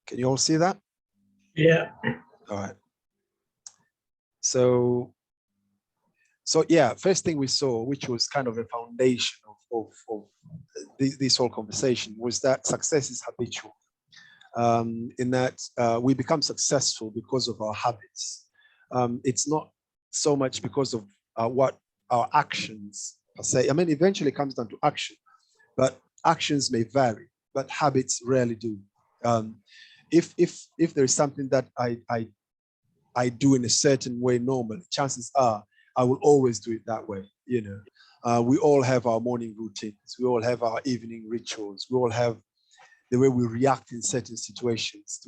Can you all see that? Yeah. All right. So yeah, first thing we saw, which was kind of a foundation of this whole conversation, was that success is habitual. In that we become successful because of our habits. It's not so much because of what our actions per se. I mean, eventually it comes down to action, but actions may vary, but habits rarely do. If there is something that I do in a certain way normally, chances are I will always do it that way. You know, we all have our morning routines. We all have our evening rituals. We all have the way we react in certain situations.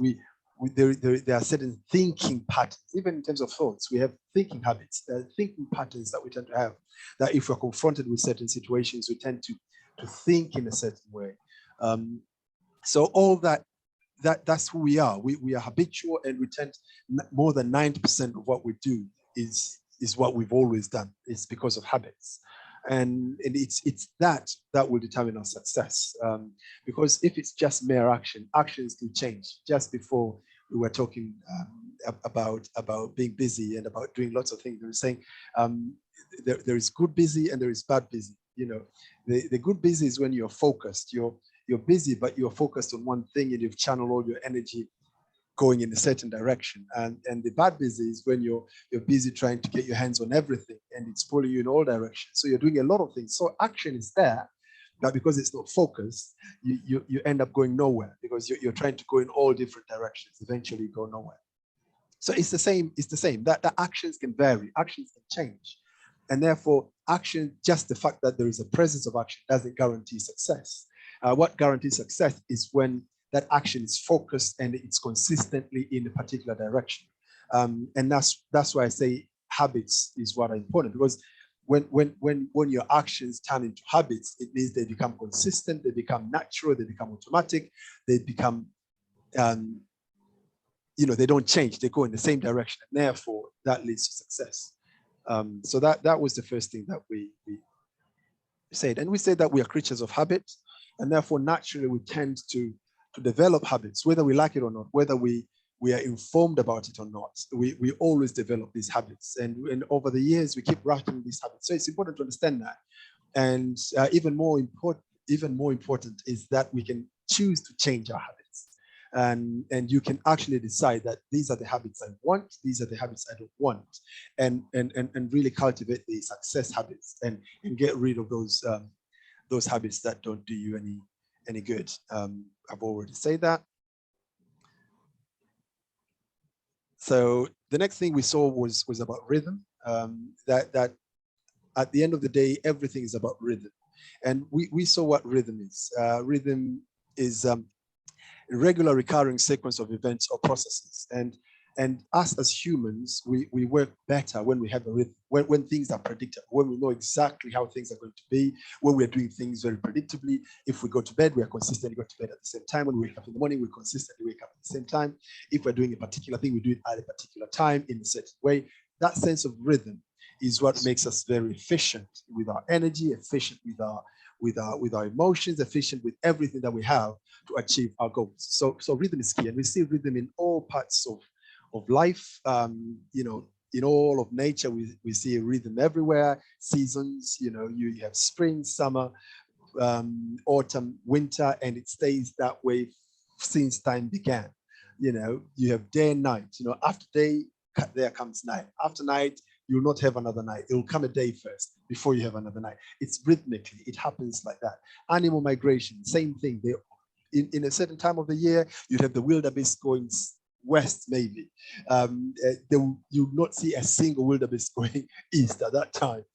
There are certain thinking patterns, even in terms of thoughts. We have thinking habits. There are thinking patterns that we tend to have, that if we're confronted with certain situations, we tend to think in a certain way. So all that's who we are. We are habitual, and we tend, more than 90% of what we do is what we've always done. It's because of habits. And it's that will determine our success. Because if it's just mere action, actions do change. Just before we were talking about being busy and about doing lots of things, we were saying there is good busy and there is bad busy. You know, the good busy is when you're focused. You're busy, but you're focused on one thing, and you've channeled all your energy going in a certain direction. And the bad busy is when you're busy trying to get your hands on everything, and it's pulling you in all directions. So you're doing a lot of things. So action is there, but because it's not focused, you end up going nowhere, because you're trying to go in all different directions. Eventually you go nowhere. So it's the same. That actions can vary, actions can change. And therefore action, just the fact that there is a presence of action, doesn't guarantee success. What guarantees success is when that action is focused and it's consistently in a particular direction. And that's why I say habits is what are important, because when your actions turn into habits, it means they become consistent, they become natural, they become automatic, they become, they don't change, they go in the same direction, and therefore that leads to success. So that was the first thing that we said. And we said that we are creatures of habit, and therefore naturally we tend to develop habits, whether we like it or not, whether we are informed about it or not. We always develop these habits, and over the years we keep writing these habits. So it's important to understand that. And even more important is that we can choose to change our habits, and you can actually decide that these are the habits I want, these are the habits I don't want, and really cultivate the success habits, and get rid of those habits that don't do you any good. I've already said that. So the next thing we saw was about rhythm. That at the end of the day, everything is about rhythm, and we saw what rhythm is. Rhythm is a regular recurring sequence of events or processes, and us as humans, we work better when we have a rhythm, when things are predictable, when we know exactly how things are going to be, when we're doing things very predictably. If we go to bed, we are consistently going to bed at the same time. When we wake up in the morning, we consistently wake up at the same time. If we're doing a particular thing, we do it at a particular time in a certain way. That sense of rhythm is what makes us very efficient with our energy, efficient with our emotions, efficient with everything that we have to achieve our goals. So rhythm is key, and we see rhythm in all parts of life. In all of nature, we see a rhythm everywhere. Seasons, you have spring, summer, autumn, winter, and it stays that way since time began. You have day and night. After day, there comes night. After night, you'll not have another night. It will come a day first before you have another night. It's rhythmically, it happens like that. Animal migration, same thing. In a certain time of the year, you'd have the wildebeest going west, maybe. You'd not see a single wildebeest going east at that time.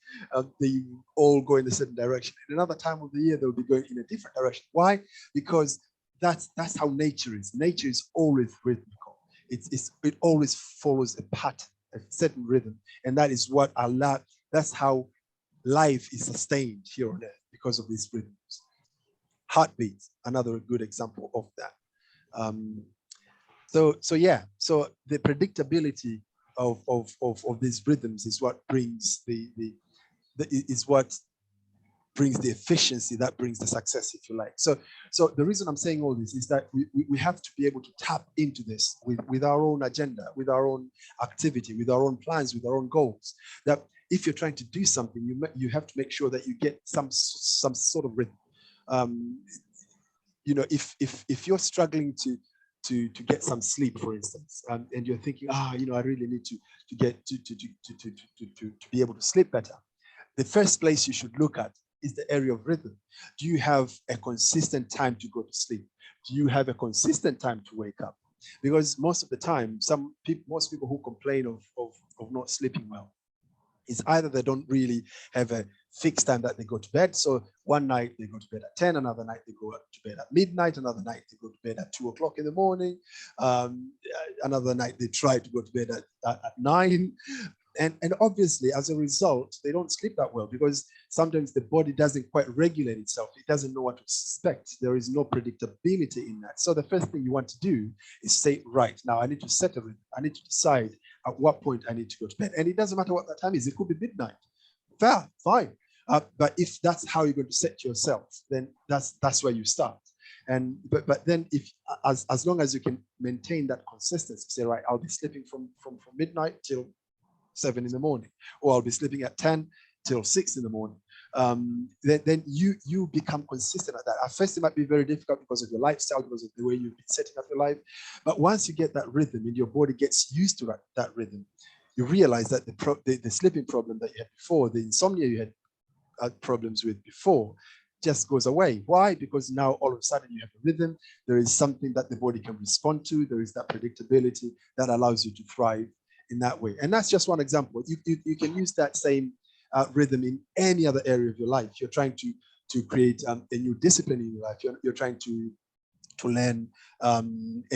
They all go in a certain direction. In another time of the year, they'll be going in a different direction. Why? Because that's how nature is. Nature is always rhythmical. It always follows a pattern, a certain rhythm, and that is what that's how life is sustained here on earth, because of these rhythms. Heartbeat, another good example of that. So the predictability of these rhythms is what brings is what brings the efficiency, that brings the success, if you like. So the reason I'm saying all this is that we have to be able to tap into this with our own agenda, with our own activity, with our own plans, with our own goals. That if you're trying to do something, you have to make sure that you get some sort of rhythm. You know, if you're struggling to get some sleep, for instance, and you're thinking, you know, I really need to get to be able to sleep better. The first place you should look at is the area of rhythm. Do you have a consistent time to go to sleep? Do you have a consistent time to wake up? Because most of the time, most people who complain of not sleeping well, is either they don't really have a fixed time that they go to bed. So one night they go to bed at 10, another night they go to bed at midnight, another night they go to bed at 2 o'clock in the morning, another night they try to go to bed at 9. And obviously, as a result, they don't sleep that well because sometimes the body doesn't quite regulate itself. It doesn't know what to expect. There is no predictability in that. So the first thing you want to do is say, right, now I need to set a rhythm. I need to decide at what point I need to go to bed. And it doesn't matter what that time is. It could be midnight. Fair, fine. But if that's how you're going to set yourself, then that's where you start. And but then if as long as you can maintain that consistency, say, right, I'll be sleeping from midnight till 7 in the morning, or I'll be sleeping at 10 till 6 in the morning. Then you become consistent at that. At first, it might be very difficult because of your lifestyle, because of the way you've been setting up your life. But once you get that rhythm and your body gets used to that rhythm, you realize that the sleeping problem that you had before, the insomnia you had problems with before, just goes away. Why? Because now all of a sudden you have a rhythm. There is something that the body can respond to. There is that predictability that allows you to thrive in that way. And that's just one example. You can use that same rhythm in any other area of your life. You're trying to create a new discipline in your life. You're trying to learn a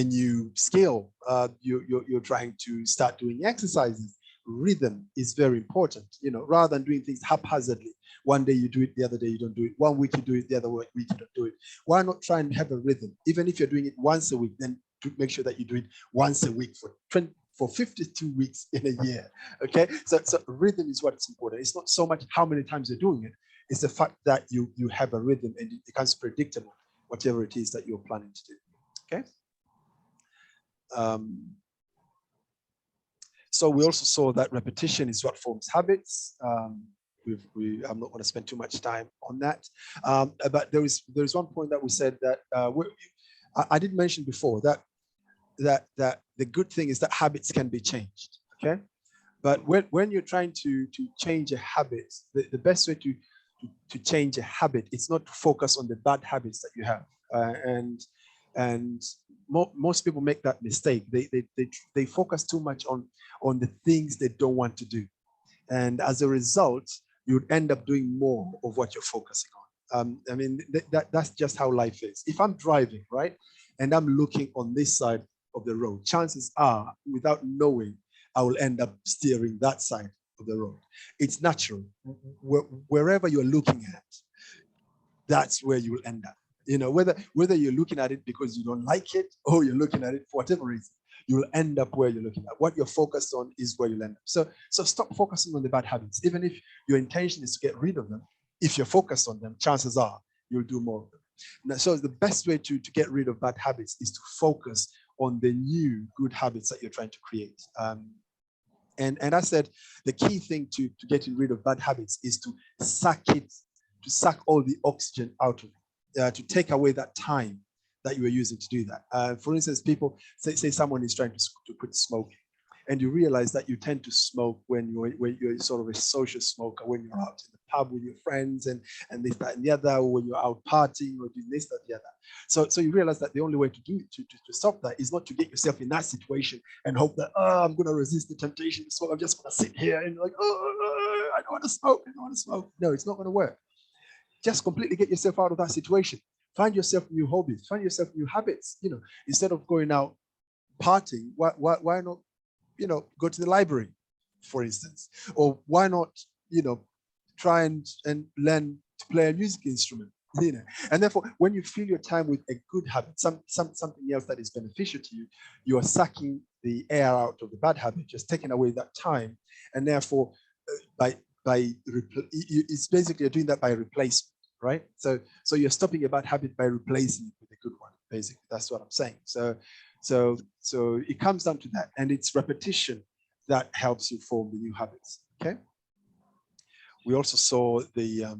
new skill. You're trying to start doing exercises. Rhythm is very important, you know, rather than doing things haphazardly. One day you do it, the other day you don't do it. One week you do it, the other week you don't do it. Why not try and have a rhythm? Even if you're doing it once a week, then to make sure that you do it once a week for 52 weeks in a year. Okay, so rhythm is what's important. It's not so much how many times you're doing it, it's the fact that you have a rhythm and it becomes predictable, whatever it is that you're planning to do. Okay. So we also saw that repetition is what forms habits. I'm not going to spend too much time on that, but there is one point that we said that I did mention before that the good thing is that habits can be changed. Okay, but when you're trying to change a habit, the best way to change a habit, it's not to focus on the bad habits that you have, and most people make that mistake. They focus too much on the things they don't want to do, and as a result, you'd end up doing more of what you're focusing on. I mean, that's just how life is. If I'm driving, right, and I'm looking on this side of the road, chances are, without knowing, I will end up steering that side of the road. It's natural. Wherever you're looking at, that's where you will end up. You know, whether you're looking at it because you don't like it or you're looking at it for whatever reason, you will end up where you're looking at. What you're focused on is where you'll end up. So stop focusing on the bad habits. Even if your intention is to get rid of them, if you're focused on them, chances are you'll do more of them. Now, so the best way to get rid of bad habits is to focus on the new good habits that you're trying to create. And I said the key thing to getting rid of bad habits is to suck all the oxygen out of it, to take away that time that you were using to do that. For instance, people say someone is trying to quit smoking, and you realize that you tend to smoke when you're sort of a social smoker, when you're out in the pub with your friends and this, that, and the other, or when you're out partying or doing this, that, the other. So you realize that the only way to stop that is not to get yourself in that situation and hope that, I'm going to resist the temptation to smoke. I'm just going to sit here and like, I don't want to smoke. I don't want to smoke. No, it's not going to work. Just completely get yourself out of that situation. Find yourself new hobbies. Find yourself new habits. You know, instead of going out partying, why not, go to the library, for instance, or why not, try and learn to play a music instrument. And therefore, when you fill your time with a good habit, something else that is beneficial to you, you are sucking the air out of the bad habit, just taking away that time, and therefore, by it's basically you're doing that by replacement, right? So you're stopping a bad habit by replacing it with a good one. Basically, that's what I'm saying. So it comes down to that, and it's repetition that helps you form the new habits. Okay. We also saw the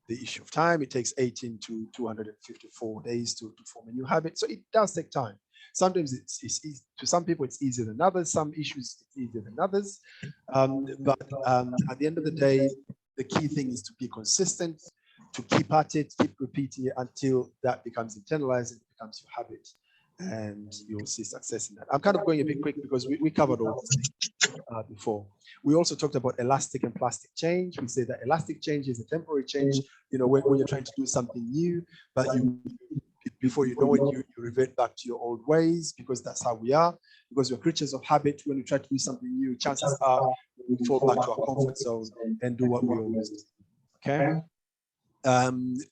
issue of time. It takes 18 to 254 days to form a new habit. So it does take time. Sometimes it's easy. To some people, it's easier than others. Some issues, it's easier than others. But at the end of the day, the key thing is to be consistent, to keep at it, keep repeating it until that becomes internalized and it becomes your habit. And you'll see success in that. I'm kind of going a bit quick because we covered all these things before. We also talked about elastic and plastic change. We say that elastic change is a temporary change, you know, when you're trying to do something new, but before you know it, you revert back to your old ways, because that's how we are, because we're creatures of habit. When we try to do something new, chances are we fall back to our comfort zone and do what we always do. Okay.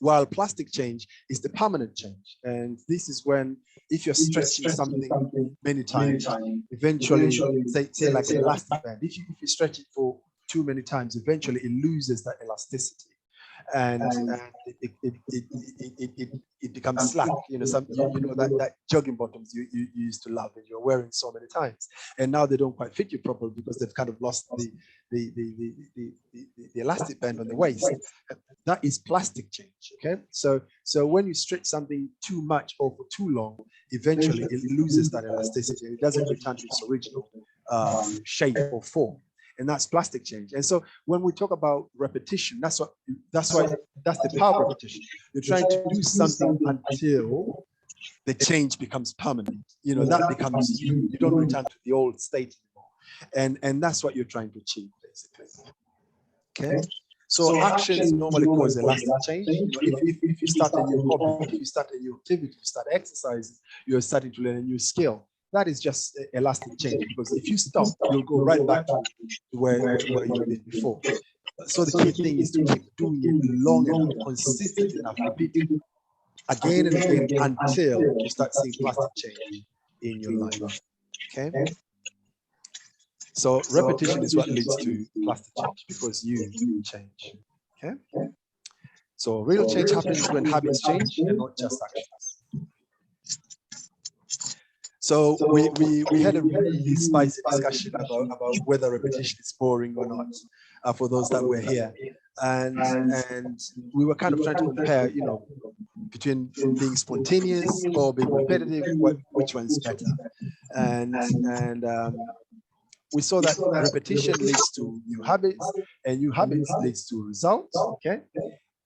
While plastic change is the permanent change. And this is when, if you're stretching something many times, eventually, say like an elastic band, if you stretch it for too many times, eventually it loses that elasticity. And it becomes slack. You know, that jogging bottoms you used to love and you're wearing so many times, and now they don't quite fit you properly because they've kind of lost the elastic band on the waist. That is plastic change. Okay, so when you stretch something too much or for too long, eventually it loses that elasticity and it doesn't return to its original shape or form. And that's plastic change. And so when we talk about repetition, that's the power of repetition. You're trying to do something until the change becomes permanent. You know, that becomes you. You don't return to the old state anymore. And that's what you're trying to achieve, basically. Okay. So actions normally cause elastic change. You know, if you start a new hobby, if you start a new activity, you start exercising, you're starting to learn a new skill. That is just elastic change, because if you stop, you'll go right back to where you've been before. So the key thing is to keep doing it long enough, consistent enough, repeating again and again until you start seeing plastic change in your life. Okay. So repetition is what leads to plastic change, because you change. Okay. So real change happens when habits change and not just actions. So we had a really spicy discussion about whether repetition is boring or not, for those that were here, and we were kind of trying to compare, you know, between being spontaneous or being repetitive, which one's better, and we saw that repetition leads to new habits, and new habits leads to results. Okay,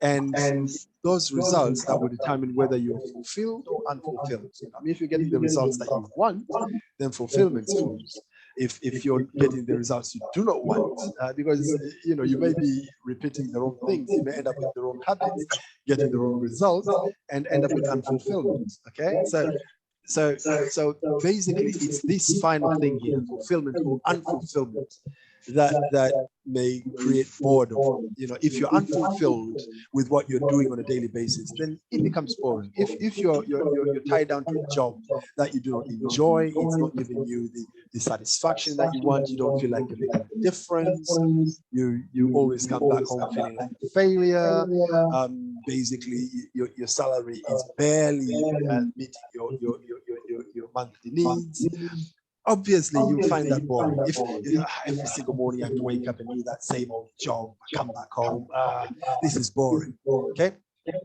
and those results that will determine whether you're fulfilled or unfulfilled. I mean, if you're getting the results that you want, then fulfillment flows. If you're getting the results you do not want, because you know, you may be repeating the wrong things, you may end up with the wrong habits, getting the wrong results, and end up with unfulfillment. Okay, so basically, it's this final thing here, fulfillment or unfulfillment, that may create boredom. You know, if you're unfulfilled with what you're doing on a daily basis, then it becomes boring. If you're tied down to a job that you do not enjoy, it's not giving you the satisfaction that you want, you don't feel like you're making a difference, you always come back home feeling like a failure. Basically, your salary is barely meeting your monthly needs. Obviously, you'll find that boring. If every single morning you have to wake up and do that same old job, come back home, this is boring. Okay,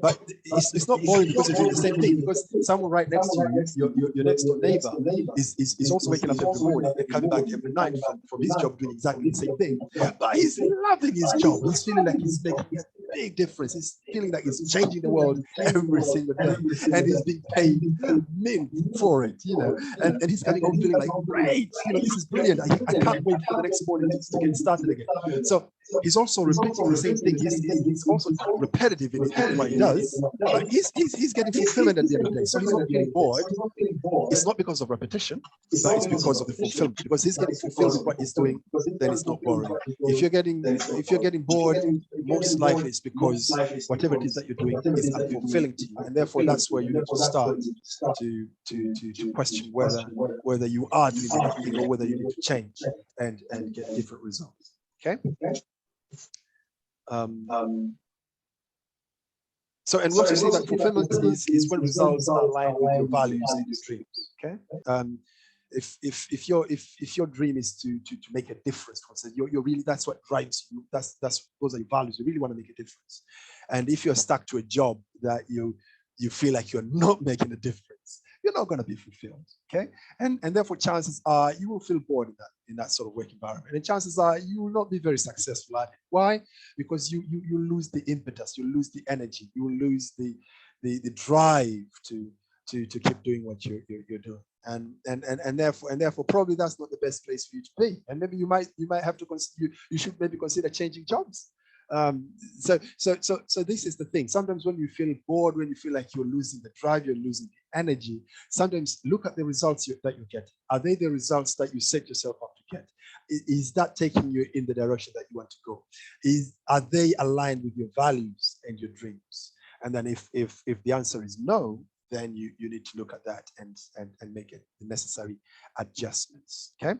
but it's not boring because you're doing the same thing. Because someone right next to you, your next door neighbor, is also waking up every morning and coming back every night from his job doing exactly the same thing. But he's loving his job. He's feeling like he's making a big difference. He's feeling like he's changing the world every single day, and he's being paid mint for it, you know. And he's coming home feeling like, great, you know, this is brilliant. I can't wait for the next morning to get started again. So he's also repeating the same thing. He's also repetitive in what he does, but he's getting fulfillment at the end of the day. So he's not getting bored. It's not because of repetition, but it's because of the fulfillment. Because he's getting fulfilled with what he's doing, then it's not boring. If you're getting bored, most likely it's because whatever it is that you're doing is unfulfilling to you, and therefore that's where you need to start to question whether you are doing the right thing or whether you need to change and get different results. Okay. So, and we also see that fulfillment is when results are aligned with your values and your dreams. Okay. If your dream is to make a difference, for instance, you're really, that's what drives you. That's those are your values. You really want to make a difference. And if you're stuck to a job that you feel like you're not making a difference, you're not going to be fulfilled. Okay. And therefore chances are you will feel bored in that sort of work environment. And chances are you will not be very successful at it. Why? Because you lose the impetus, you lose the energy, you will lose the drive to keep doing what you're doing. And therefore probably that's not the best place for you to be. And maybe you might have to you should maybe consider changing jobs. So this is the thing. Sometimes when you feel bored, when you feel like you're losing the drive, you're losing the energy, sometimes look at the results that you get. Are they the results that you set yourself up to get? Is that taking you in the direction that you want to go? Are they aligned with your values and your dreams? And then if the answer is no, then you need to look at that and make it the necessary adjustments. Okay.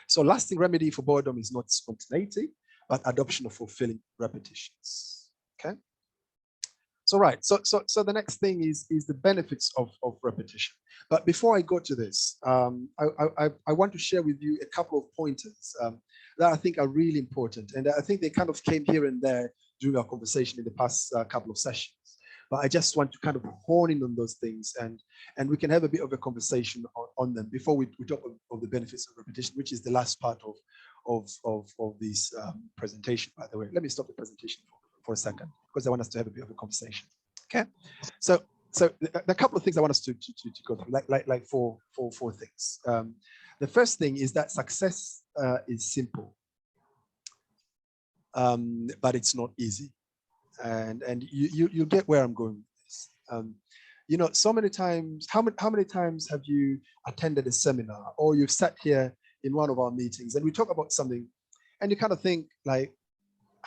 So lasting remedy for boredom is not spontaneity, but adoption of fulfilling repetitions. Okay. So right. So the next thing is the benefits of repetition. But before I go to this, I want to share with you a couple of pointers that I think are really important, and I think they kind of came here and there during our conversation in the past couple of sessions. But I just want to kind of hone in on those things, and we can have a bit of a conversation on them before we talk of the benefits of repetition, which is the last part of this presentation. By the way, let me stop the presentation for a second because I want us to have a bit of a conversation. Okay, so a couple of things I want us to go through, like four things. The first thing is that success is simple, but it's not easy. And you get where I'm going with this. You know, so many times, how many times have you attended a seminar or you've sat here in one of our meetings and we talk about something and you kind of think like,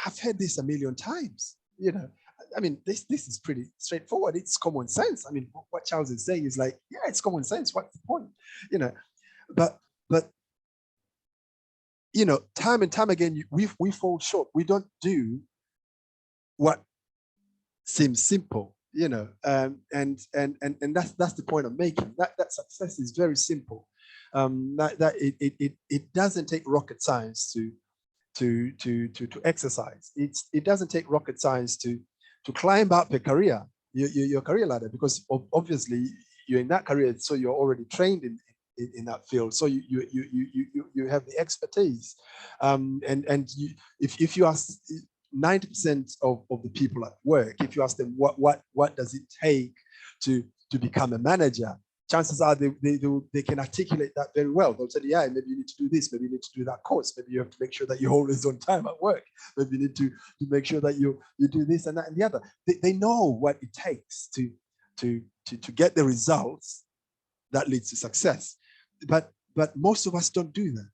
I've heard this a million times, you know? I mean, this is pretty straightforward. It's common sense. I mean, what Charles is saying is like, yeah, it's common sense. What's the point? You know, but you know, time and time again, we fall short. We don't do what seems simple, you know, and that's the point I'm making. That success is very simple. That it doesn't take rocket science to exercise. It doesn't take rocket science to climb up a career, your career ladder, because obviously you're in that career, so you're already trained in that field, so you have the expertise, and if you ask 90% of the people at work, if you ask them what does it take to become a manager, chances are they can articulate that very well. They'll say, yeah, maybe you need to do this, maybe you need to do that course, maybe you have to make sure that you're always on time at work, maybe you need to make sure that you do this and that and the other. They know what it takes to get the results that leads to success. But most of us don't do that.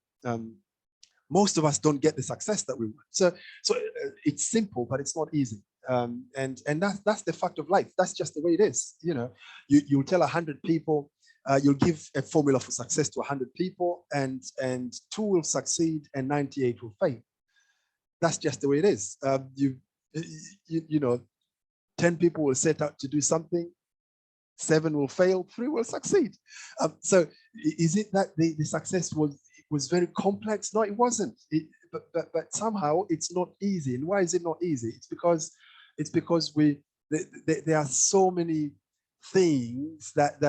Most of us don't get the success that we want. So it's simple, but it's not easy. And that's the fact of life. That's just the way it is. You know, you'll tell 100 people, you'll give a formula for success to 100 people, and 2 will succeed and 98 will fail. That's just the way it is. You know, 10 people will set out to do something, 7 will fail, 3 will succeed. So is it that the success was very complex? No, it wasn't. But somehow it's not easy. And why is it not easy? It's because there are so many things that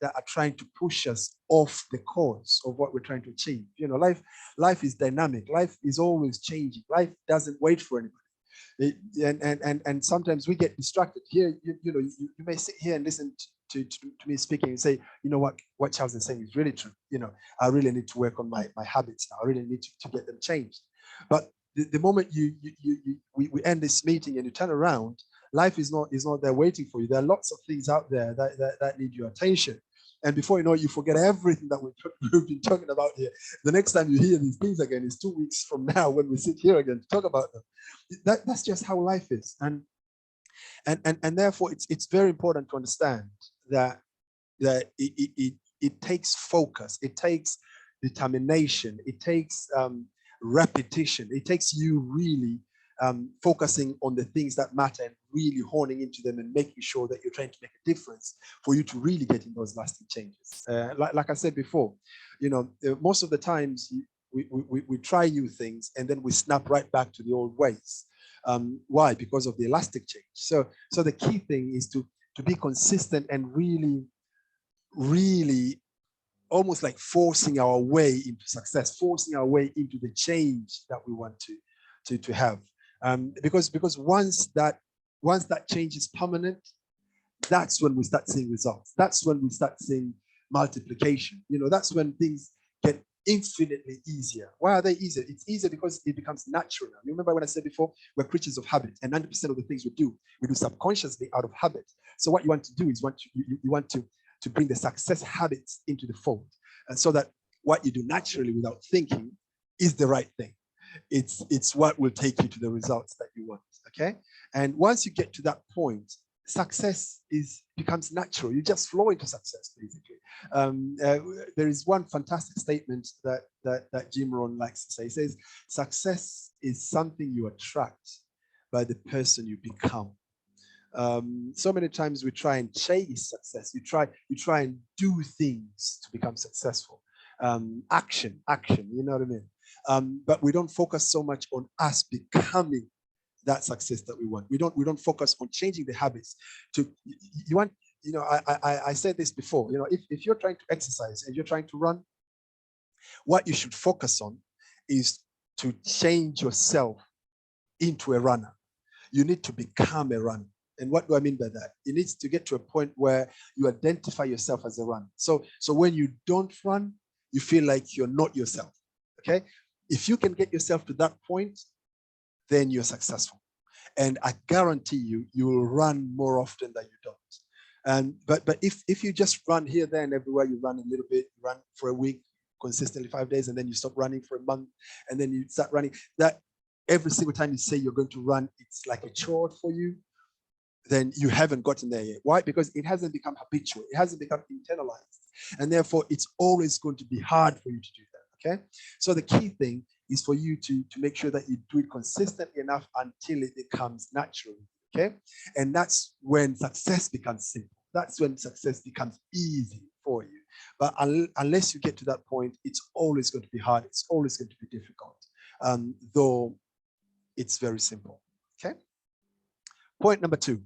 are trying to push us off the course of what we're trying to achieve. You know, life is dynamic. Life is always changing. Life doesn't wait for anybody. And sometimes we get distracted. Here, you know, you may sit here and listen to me speaking and say, you know what Charles is saying is really true. You know, I really need to work on my habits now. I really need to get them changed. But the moment we end this meeting and you turn around, life is not there waiting for you. There are lots of things out there that need your attention. And before you know it, you forget everything that we've been talking about here. The next time you hear these things again is 2 weeks from now when we sit here again to talk about them. That's just how life is. And therefore it's very important to understand that it takes focus, it takes determination, it takes repetition, it takes you really focusing on the things that matter and really honing into them and making sure that you're trying to make a difference for you to really get in those lasting changes. Like I said before, most of the times we try new things and then we snap right back to the old ways. Why? Because of the elastic change. So the key thing is to be consistent and really almost like forcing our way into success, forcing our way into the change that we want to have. Because once that change is permanent, that's when we start seeing results. That's when we start seeing multiplication. That's when things get infinitely easier. Why are they easier? It's easier because it becomes natural. You remember when I said before, we're creatures of habit, and 90% of the things we do subconsciously out of habit. So what you want to do is you want to bring the success habits into the fold, and so that what you do naturally without thinking is the right thing. It's what will take you to the results that you want. Okay, and once you get to that point, success becomes natural. You just flow into success, basically. There is one fantastic statement that Jim Rohn likes to say. He says, "Success is something you attract by the person you become." So many times we try and chase success. You try and do things to become successful. Action. You know what I mean? But we don't focus so much on us becoming that success that we want. We don't focus on changing the habits. I said this before. If you're trying to exercise and you're trying to run, what you should focus on is to change yourself into a runner. You need to become a runner. And what do I mean by that? You need to get to a point where you identify yourself as a runner. So when you don't run, you feel like you're not yourself. Okay? If you can get yourself to that point, then you're successful. And I guarantee you will run more often than you don't. But if you just run here, there, and everywhere, you run a little bit, you run for a week, consistently 5 days, and then you stop running for a month, and then you start running, that every single time you say you're going to run, it's like a chore for you, then you haven't gotten there yet. Why? Because it hasn't become habitual. It hasn't become internalized. And therefore, it's always going to be hard for you to do that, okay? So the key thing is for you to make sure that you do it consistently enough until it becomes natural, okay? And that's when success becomes simple. That's when success becomes easy for you. But unless you get to that point, it's always going to be hard. It's always going to be difficult, though it's very simple, okay? Point number 2.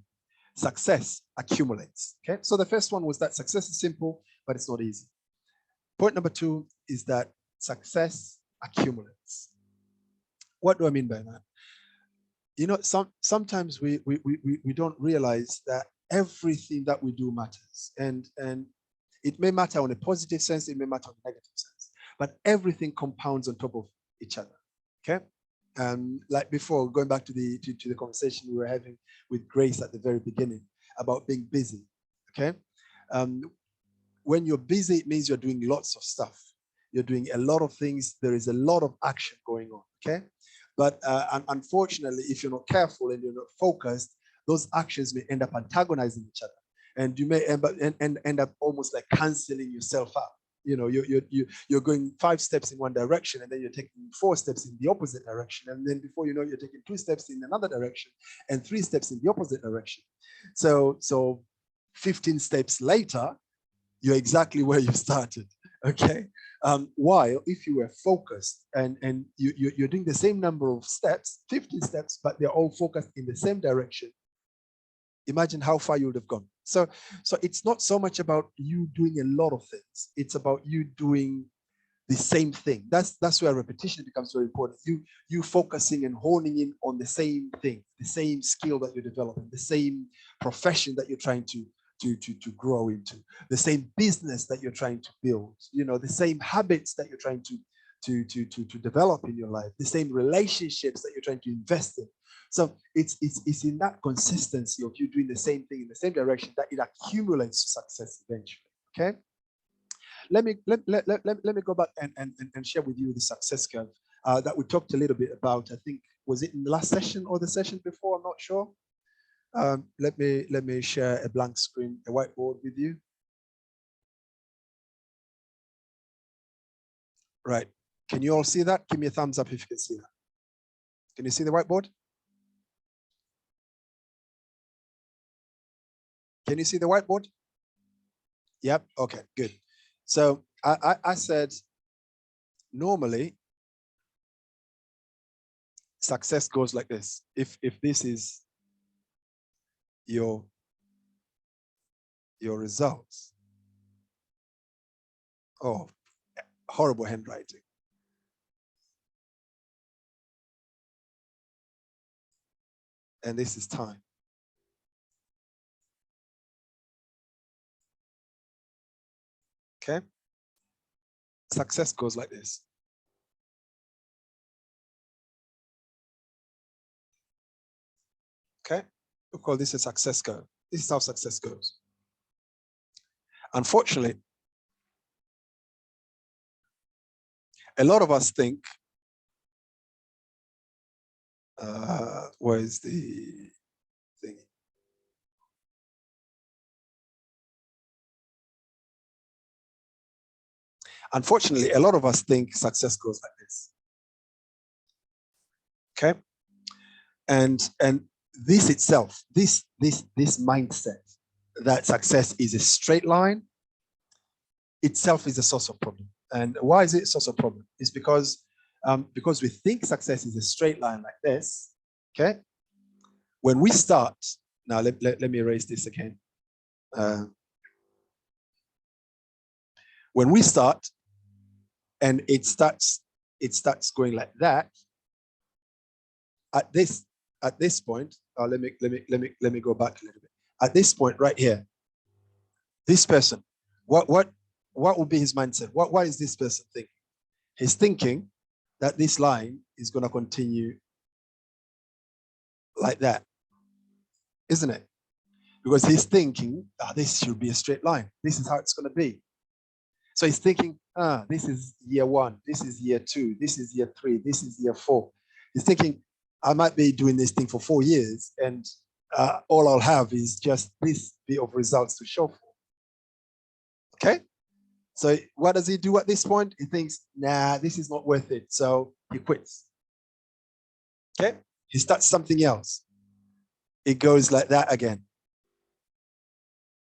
Success accumulates. Okay, so the first one was that success is simple, but it's not easy. Point number 2 is that success accumulates. What do I mean by that? Sometimes we don't realize that everything that we do matters, and it may matter on a positive sense, it may matter on a negative sense, but everything compounds on top of each other. Okay. Like before, going back to the conversation we were having with Grace at the very beginning about being busy, okay? When you're busy, it means you're doing lots of stuff. You're doing a lot of things. There is a lot of action going on, okay? But unfortunately, if you're not careful and you're not focused, those actions may end up antagonizing each other. And you may end up almost like canceling yourself out. You're going 5 steps in one direction, and then you're taking 4 steps in the opposite direction, and then before you know, you're taking 2 steps in another direction and 3 steps in the opposite direction. So 15 steps later, you're exactly where you started. Okay. While if you were focused and you're doing the same number of steps, 15 steps, but they're all focused in the same direction, imagine how far you would have gone. So it's not so much about you doing a lot of things. It's about you doing the same thing. That's where repetition becomes very important. You focusing and honing in on the same thing, the same skill that you're developing, the same profession that you're trying to grow into, the same business that you're trying to build, the same habits that you're trying to develop in your life, the same relationships that you're trying to invest in. So it's in that consistency of you doing the same thing in the same direction that it accumulates success eventually. Okay. Let me go back and share with you the success curve that we talked a little bit about. I think, was it in the last session or the session before? I'm not sure. Let me share a blank screen, a whiteboard with you. Right. Can you all see that? Give me a thumbs up if you can see that. Can you see the whiteboard? Can you see the whiteboard? Yep. Okay, good. So I said normally success goes like this. If this is your results. Oh, horrible handwriting. And this is time. Okay. Success goes like this. Okay. We call this a success curve. This is how success goes. Unfortunately, a lot of us think, where is the thing? Unfortunately, a lot of us think success goes like this. Okay. And this itself, this mindset that success is a straight line itself is a source of problem. And why is it a source of problem? It's because we think success is a straight line like this. Okay. When we start, now let me erase this again. When we start and it starts going like that, at this point, let me go back a little bit. At this point right here, this person, what will be his mindset? What is this person thinking? He's thinking that this line is going to continue like that, isn't it? Because he's thinking, this should be a straight line. This is how it's going to be. So he's thinking, this is year 1, this is year 2, this is year 3, this is year 4. He's thinking, I might be doing this thing for 4 years, and all I'll have is just this bit of results to show for. Okay? So what does he do at this point? He thinks, nah, this is not worth it. So he quits. Okay? He starts something else. It goes like that again.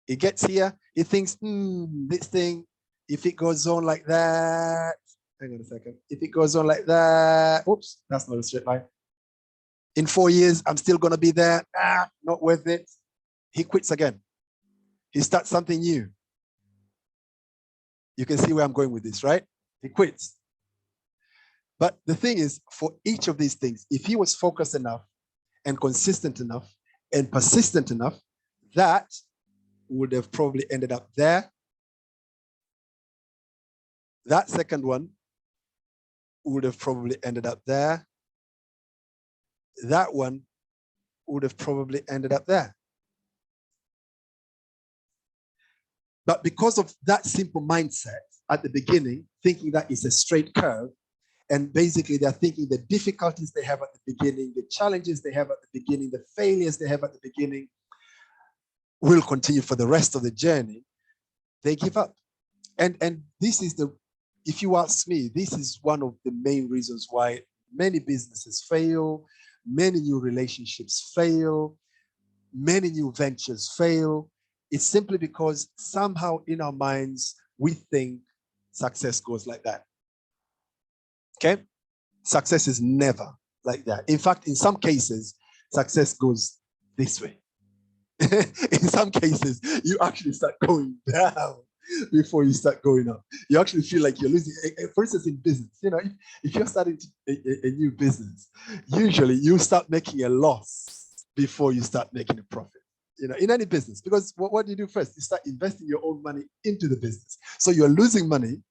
He gets here, he thinks, this thing, if it goes on like that, hang on a second. If it goes on like that, oops, that's not a straight line. In 4 years, I'm still going to be there. Not worth it. He quits again. He starts something new. You can see where I'm going with this, right? He quits. But the thing is, for each of these things, if he was focused enough and consistent enough and persistent enough, that would have probably ended up there. That second one would have probably ended up there. That one would have probably ended up there. But because of that simple mindset at the beginning, thinking that it's a straight curve, and basically they're thinking the difficulties they have at the beginning, the challenges they have at the beginning, the failures they have at the beginning will continue for the rest of the journey, they give up. And this is if you ask me, this is one of the main reasons why many businesses fail, many new relationships fail, many new ventures fail. It's simply because somehow in our minds, we think success goes like that. Okay? Success is never like that. In fact, in some cases, success goes this way. In some cases, you actually start going down before you start going up. You actually feel like you're losing. For instance, in business, if you're starting a new business, usually you start making a loss before you start making a profit. In any business, because what do you do first? You start investing your own money into the business. So you're losing money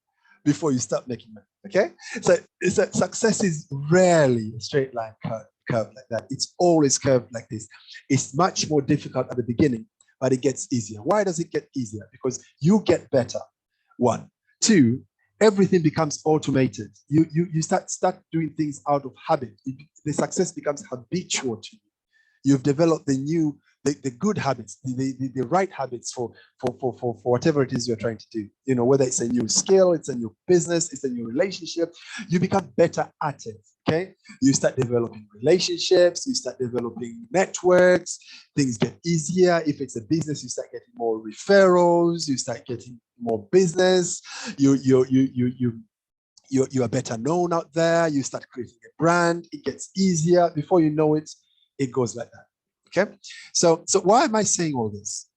before you start making money. Okay, so success is rarely a straight line curve like that. It's always curved like this. It's much more difficult at the beginning, but it gets easier. Why does it get easier? Because you get better. 1, 2, everything becomes automated. You start doing things out of habit. The success becomes habitual to you. You've developed the the good habits, the right habits for whatever it is you're trying to do. You know, whether it's a new skill, it's a new business, it's a new relationship, you become better at it. Okay, you start developing relationships, you start developing networks, things get easier. If it's a business, you start getting more referrals, you start getting more business, you are better known out there, you start creating a brand, it gets easier. Before you know it, it goes like that. Okay, so why am I saying all this?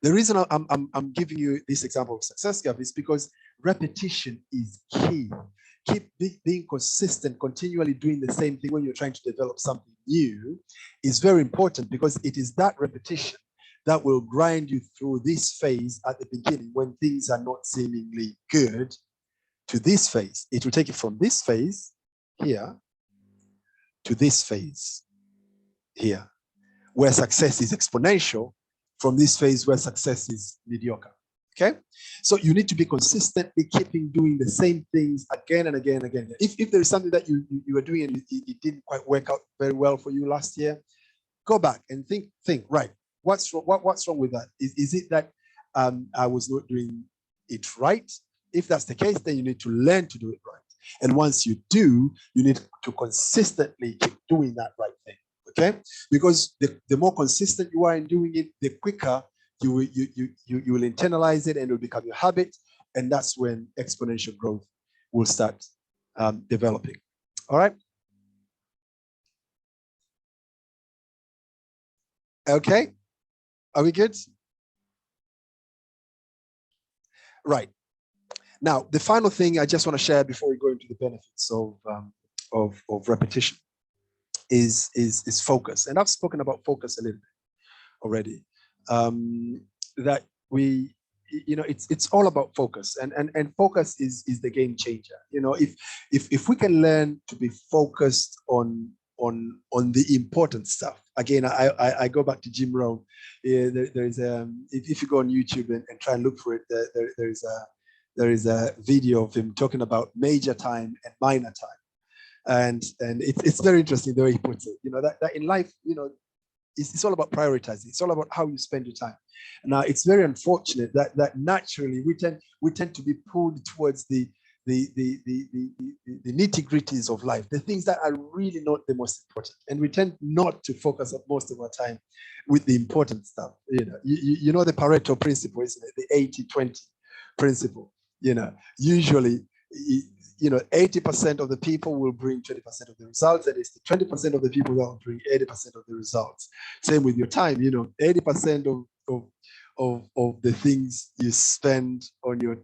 The reason I'm giving you this example of success gap is because repetition is key. Keep being consistent, continually doing the same thing when you're trying to develop something new is very important, because it is that repetition that will grind you through this phase at the beginning when things are not seemingly good to this phase. It will take you from this phase here to this phase here, where success is exponential, from this phase where success is mediocre. Okay, so you need to be consistently keeping doing the same things again and again and again. If there is something that you were doing and it didn't quite work out very well for you last year, go back and think, right, what's wrong, what's wrong with that? Is it that I was not doing it right? If that's the case, then you need to learn to do it right. And once you do, you need to consistently keep doing that right thing. Okay, because the more consistent you are in doing it, the quicker you will internalize it and it will become your habit, and that's when exponential growth will start developing. All right. Okay, are we good? Right. Now, the final thing I just want to share before we go into the benefits of repetition is focus, and I've spoken about focus a little bit already. That we, you know, it's all about focus, and focus is the game changer. You know, if we can learn to be focused on the important stuff. Again, I go back to Jim Rohn. Yeah, there's if you go on YouTube and try and look for it, there is a video of him talking about major time and minor time, and it's very interesting the way he puts it. You know, that in life, you know, it's all about prioritizing. It's all about how you spend your time. Now, it's very unfortunate that naturally we tend to be pulled towards the nitty-gritties of life, the things that are really not the most important, and we tend not to focus up most of our time with the important stuff. You know, you know the Pareto principle, isn't it? The 80-20 principle. You know, usually, you know, 80% of the people will bring 20% of the results, and it's the 20% of the people that will bring 80% of the results. Same with your time. You know, 80% of the things you spend on your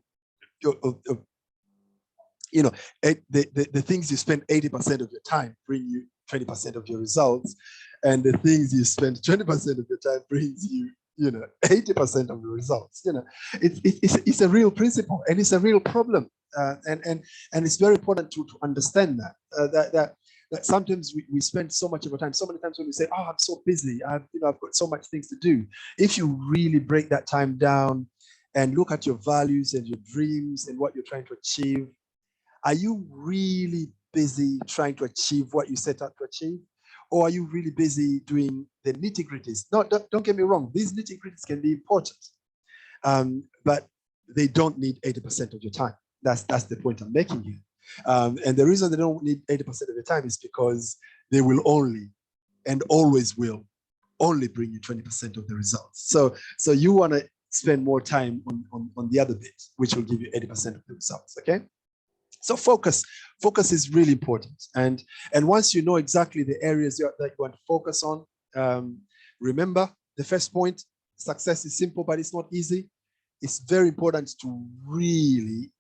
you know, the things you spend 80% of your time bring you 20% of your results, and the things you spend 20% of your time brings you, you know, 80% of the results. You know, it's a real principle, and it's a real problem, and it's very important to understand that sometimes we spend so much of our time. So many times when we say, "Oh, I'm so busy, I've got so much things to do." If you really break that time down and look at your values and your dreams and what you're trying to achieve, are you really busy trying to achieve what you set out to achieve? Or are you really busy doing the nitty-gritties? No, don't get me wrong. These nitty-gritties can be important, but they don't need 80% of your time. That's the point I'm making here. And the reason they don't need 80% of your time is because they will only, and always will, only bring you 20% of the results. So you want to spend more time on the other bit, which will give you 80% of the results, okay? So focus is really important. And once you know exactly the areas that you want to focus on, remember the first point, success is simple, but it's not easy. It's very important to really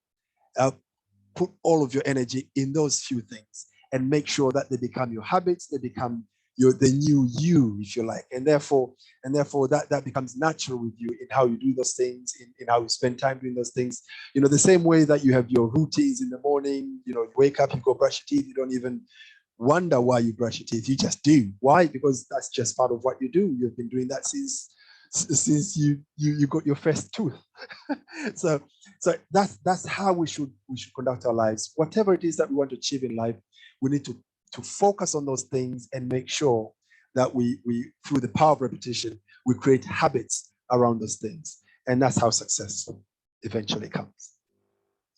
put all of your energy in those few things and make sure that they become your habits, they become the new you, if you like, and therefore that becomes natural with you in how you do those things, in how you spend time doing those things. You know, the same way that you have your routines in the morning. You know, you wake up, you go brush your teeth, you don't even wonder why you brush your teeth, you just do. Why? Because that's just part of what you do. You've been doing that since you got your first tooth. so that's how we should conduct our lives. Whatever it is that we want to achieve in life, we need to focus on those things and make sure that we through the power of repetition, we create habits around those things. And that's how success eventually comes.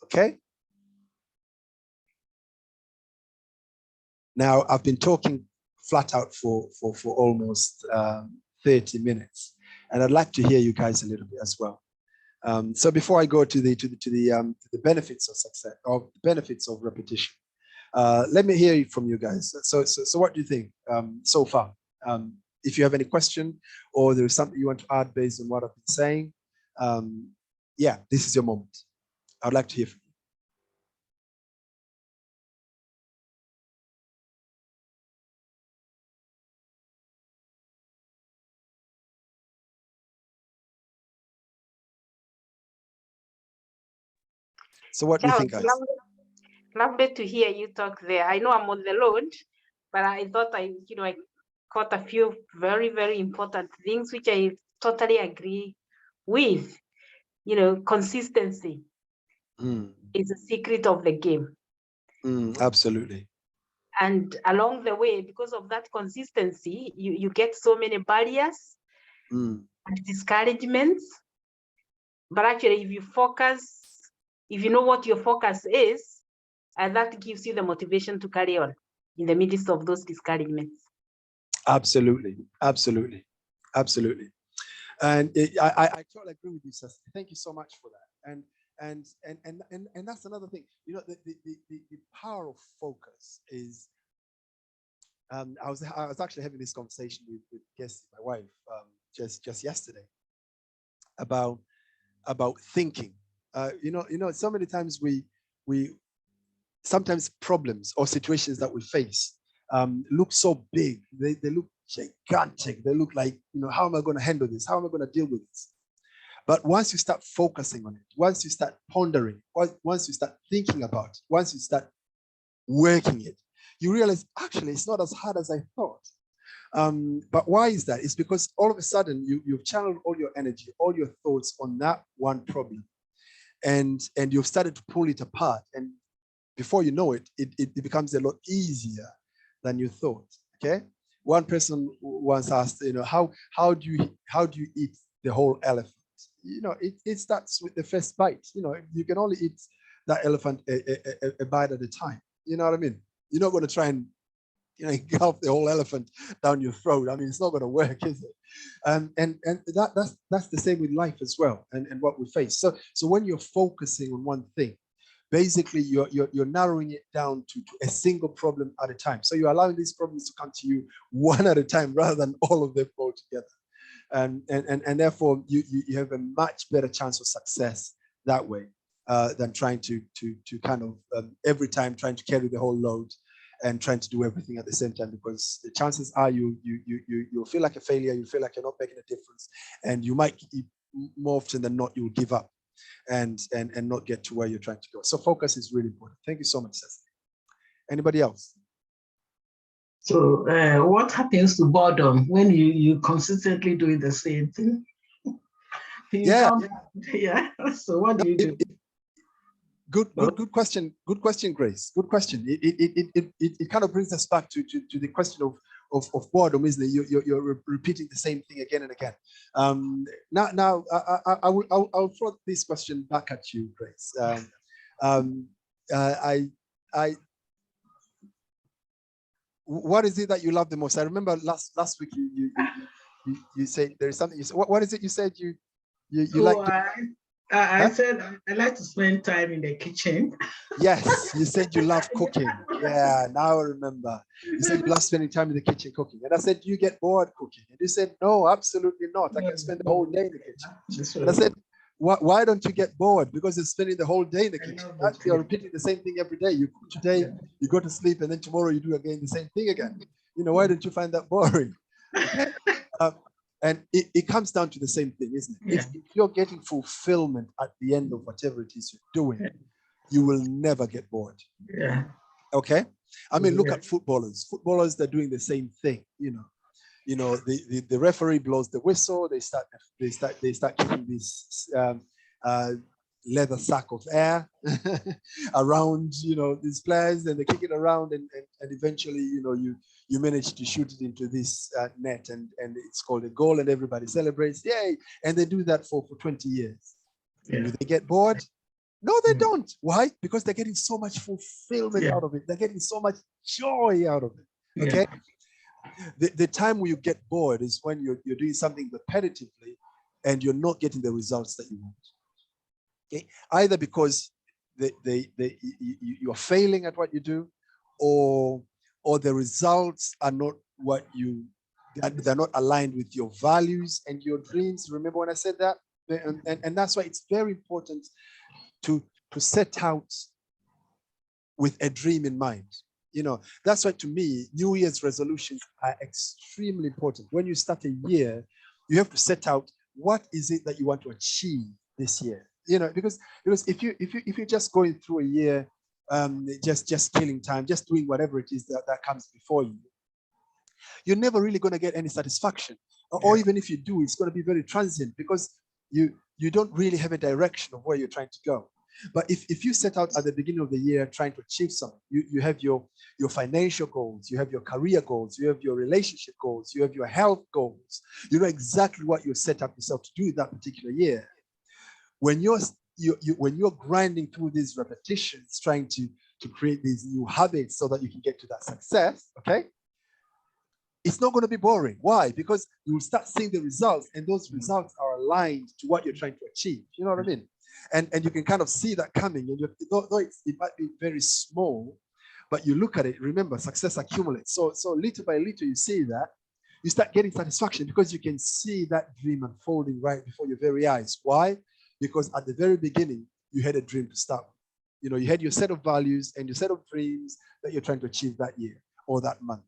Okay? Now, I've been talking flat out for almost 30 minutes, and I'd like to hear you guys a little bit as well. So before I go to the benefits of success, or benefits of repetition, let me hear from you guys. So what do you think so far? If you have any question or there's something you want to add based on what I've been saying, yeah, this is your moment. I'd like to hear from you. So what do you think, guys? Lovely to hear you talk there. I know I'm on the road, but I thought I caught a few very, very important things which I totally agree with. Consistency is the secret of the game. Absolutely. And along the way, because of that consistency, you get so many barriers and discouragements. But actually, if you focus, if you know what your focus is, and that gives you the motivation to carry on in the midst of those discouragements. Absolutely. Absolutely. Absolutely. And I totally agree with you, Cecily. Thank you so much for that. And that's another thing. The power of focus is. I was actually having this conversation with Gessie, my wife, just yesterday, about thinking. So many times we sometimes problems or situations that we face look so big. They look gigantic. They look like, how am I going to handle this? How am I going to deal with this? But once you start focusing on it, once you start pondering, once you start thinking about it, once you start working it, you realize, actually, it's not as hard as I thought. But why is that? It's because all of a sudden you've channeled all your energy, all your thoughts on that one problem. And you've started to pull it apart. And before you know it, it becomes a lot easier than you thought. Okay. One person once asked, how do you eat the whole elephant? It starts with the first bite. You can only eat that elephant a bite at a time. You know what I mean? You're not going to try and engulf the whole elephant down your throat. I mean, it's not going to work, is it? And that's the same with life as well, and what we face. So when you're focusing on one thing, basically you're narrowing it down to a single problem at a time. So you're allowing these problems to come to you one at a time rather than all of them all together. And therefore you have a much better chance of success that way than trying to kind of every time trying to carry the whole load and trying to do everything at the same time, because the chances are you'll feel like a failure, you feel like you're not making a difference, and you might, more often than not, you'll give up and not get to where you're trying to go. So focus is really important. Thank you so much, Cecily. Anybody else? So what happens to boredom when you consistently doing the same thing? Yeah. So what do you do? Good question. Good question, Grace. Good question. It kind of brings us back to the question of boredom, isn't it? You're repeating the same thing again and again. Now I'll throw this question back at you, Grace. What is it that you love the most? I remember last week you said there is something. You said, what is it you said you like? I said I like to spend time in the kitchen. Yes, you said you love cooking. Yeah, now I remember. You said you love spending time in the kitchen cooking. And I said, do you get bored cooking? And you said, no, absolutely not. I can spend the whole day in the kitchen. And I said, why don't you get bored? Because you're spending the whole day in the kitchen. Actually, you're repeating the same thing every day. You cook today, you go to sleep, and then tomorrow you do again the same thing again. Why don't you find that boring? Okay? And it comes down to the same thing, isn't it? If you're getting fulfillment at the end of whatever it is you're doing, you will never get bored. Yeah. Okay. I mean, look at footballers. Footballers, they're doing the same thing. The referee blows the whistle. They start kicking these leather sack of air around, these players, and they kick it around, and eventually, you manage to shoot it into this net, and it's called a goal, and everybody celebrates, yay! And they do that for 20 years. Yeah. Do they get bored? No, they don't. Why? Because they're getting so much fulfillment out of it. They're getting so much joy out of it. Okay. The time where you get bored is when you're doing something repetitively and you're not getting the results that you want. Okay? Either because you are failing at what you do, or the results are not they're not aligned with your values and your dreams. Remember when I said that? And that's why it's very important to set out with a dream in mind. That's why, to me, New Year's resolutions are extremely important. When you start a year, you have to set out what is it that you want to achieve this year. Because if you're just going through a year, just killing time, just doing whatever it is that comes before you, you're never really going to get any satisfaction. Or even if you do, it's going to be very transient, because you don't really have a direction of where you're trying to go. But if you set out at the beginning of the year trying to achieve something, you have your financial goals, you have your career goals, you have your relationship goals, you have your health goals. You know exactly what you set up yourself to do that particular year. When you're grinding through these repetitions, trying to create these new habits so that you can get to that success, okay? It's not going to be boring. Why? Because you will start seeing the results, and those results are aligned to what you're trying to achieve. You know what I mean? And you can kind of see that coming, and though it might be very small, but you look at it, remember, success accumulates. So little by little, you see that, you start getting satisfaction, because you can see that dream unfolding right before your very eyes. Why? Because at the very beginning, you had a dream to start with. You had your set of values and your set of dreams that you're trying to achieve that year or that month.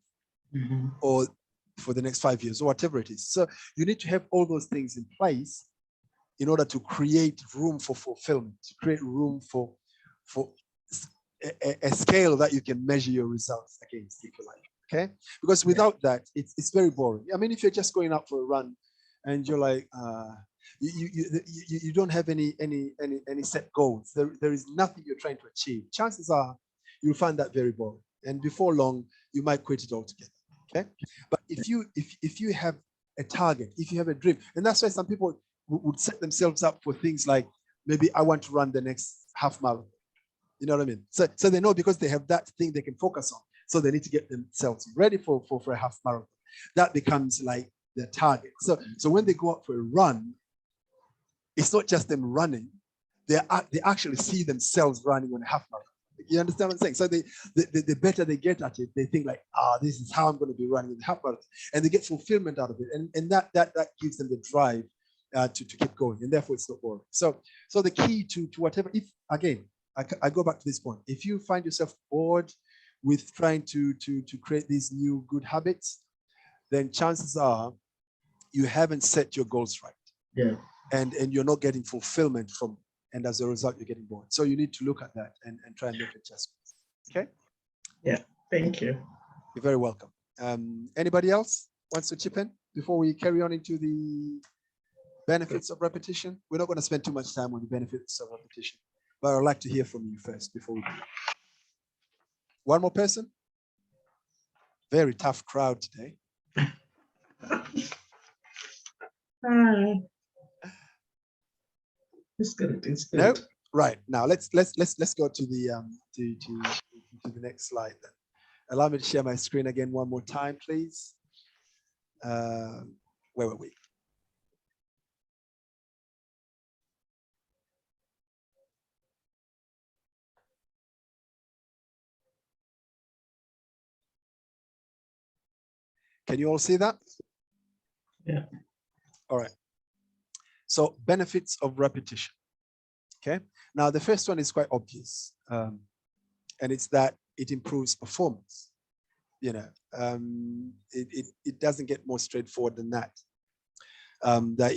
Or for the next 5 years, or whatever it is. So you need to have all those things in place in order to create room for fulfillment, to create room for a scale that you can measure your results against, if you like. Okay? Because without that, it's very boring. I mean, if you're just going out for a run and you're like, you don't have any set goals, there is nothing you're trying to achieve, chances are you'll find that very boring. And before long, you might quit it altogether. Okay, but if you have a target, if you have a dream, and that's why some people would set themselves up for things like, maybe I want to run the next half marathon. You know what I mean? So they know, because they have that thing they can focus on. So they need to get themselves ready for a half marathon. That becomes like their target. So when they go out for a run, it's not just them running; they actually see themselves running on a half marathon. You understand what I'm saying? So the better they get at it, they think like, this is how I'm going to be running the half marathon, and they get fulfillment out of it, and that gives them the drive to keep going, and therefore it's not boring. So the key to whatever, if again, I go back to this point, if you find yourself bored with trying to create these new good habits, then chances are you haven't set your goals right. Yeah. And you're not getting fulfillment from. And as a result, you're getting bored. So you need to look at that and try and make adjustments. Okay? Yeah, thank you. You're very welcome. Anybody else wants to chip in before we carry on into the benefits of repetition? We're not going to spend too much time on the benefits of repetition, but I'd like to hear from you first before we do. One more person? Very tough crowd today. It's good. It's good. No? Right. Now let's go to the to the next slide then. Allow me to share my screen again one more time, please. Where were we? Can you all see that? Yeah. All right. So benefits of repetition. Okay. Now the first one is quite obvious, and it's that it improves performance. It doesn't get more straightforward than that. That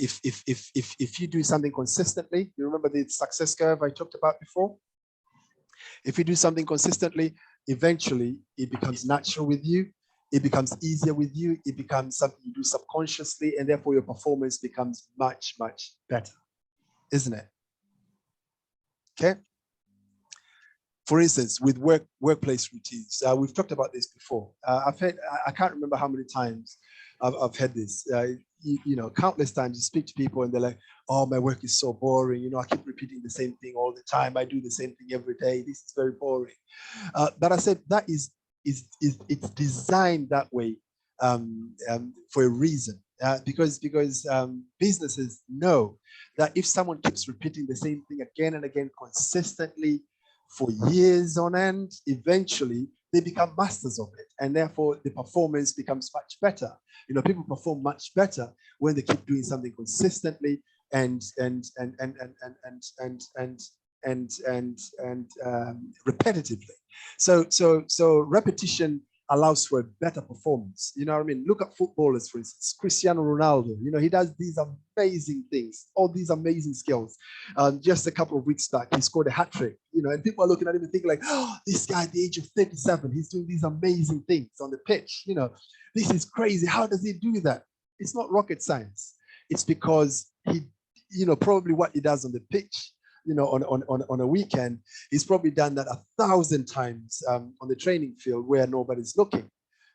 if you do something consistently, you remember the success curve I talked about before. If you do something consistently, eventually it becomes natural with you. It becomes easier with you. It becomes something you do subconsciously, and therefore your performance becomes much, much better, isn't it? Okay. For instance, with workplace routines, we've talked about this before. I've had, I can't remember how many times I've had this. You know, countless times you speak to people and they're like, "Oh, my work is so boring. You know, I keep repeating the same thing all the time. I do the same thing every day. This is very boring." But I said that is it's designed that way for a reason. Because businesses know that if someone keeps repeating the same thing again and again consistently for years on end, eventually they become masters of it, and therefore the performance becomes much better. You know, people perform much better when they keep doing something consistently and repetitively. So repetition allows for a better performance. You know what I mean? Look at footballers, for instance, Cristiano Ronaldo. You know, he does these amazing things, all these amazing skills. Just a couple of weeks back, he scored a hat trick. You know, and people are looking at him and thinking like, "Oh, this guy at the age of 37, he's doing these amazing things on the pitch. You know, this is crazy. How does he do that?" It's not rocket science. It's because he, you know, probably what he does on the pitch, you know, on a weekend, he's probably done that 1,000 times on the training field where nobody's looking.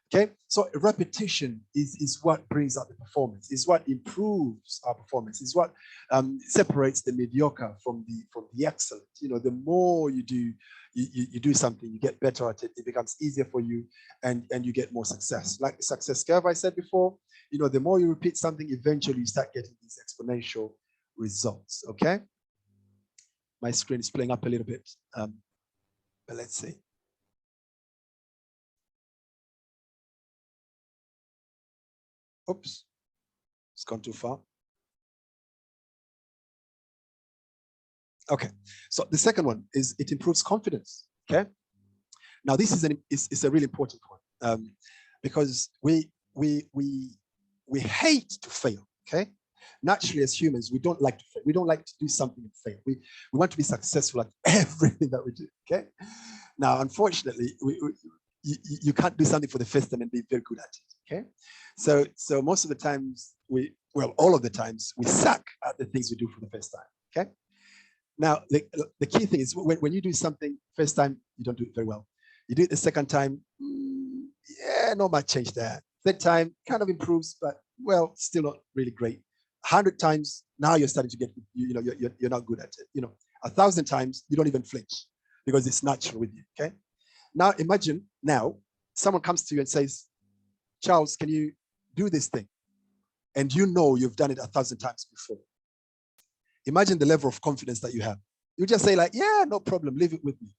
Okay, so repetition is what brings out the performance, is what improves our performance, is what separates the mediocre from the excellent. You know, the more you do you do something, you get better at it, it becomes easier for you, and you get more success. Like the success curve I said before, you know, the more you repeat something, eventually you start getting these exponential results. Okay, my screen is playing up a little bit, but let's see. Oops, it's gone too far. Okay, so the second one is it improves confidence. Okay, now this is a really important one, because we hate to fail. Okay, naturally as humans we don't like to fail. We don't like to do something and fail. We want to be successful at everything that we do. Okay, now unfortunately you can't do something for the first time and be very good at it. Okay, so most of the times all of the times we suck at the things we do for the first time. Okay, now the key thing is when you do something first time, you don't do it very well. You do it the second time, yeah, not much change there. Third time kind of improves, but well, still not really great. 100 times, now you're starting to get, you know, you're not good at it. You know, 1,000 times, you don't even flinch because it's natural with you. Okay, now imagine now someone comes to you and says, "Charles, can you do this thing?" And you know you've done it 1,000 times before. Imagine the level of confidence that you have. You just say like, "Yeah, no problem, leave it with me."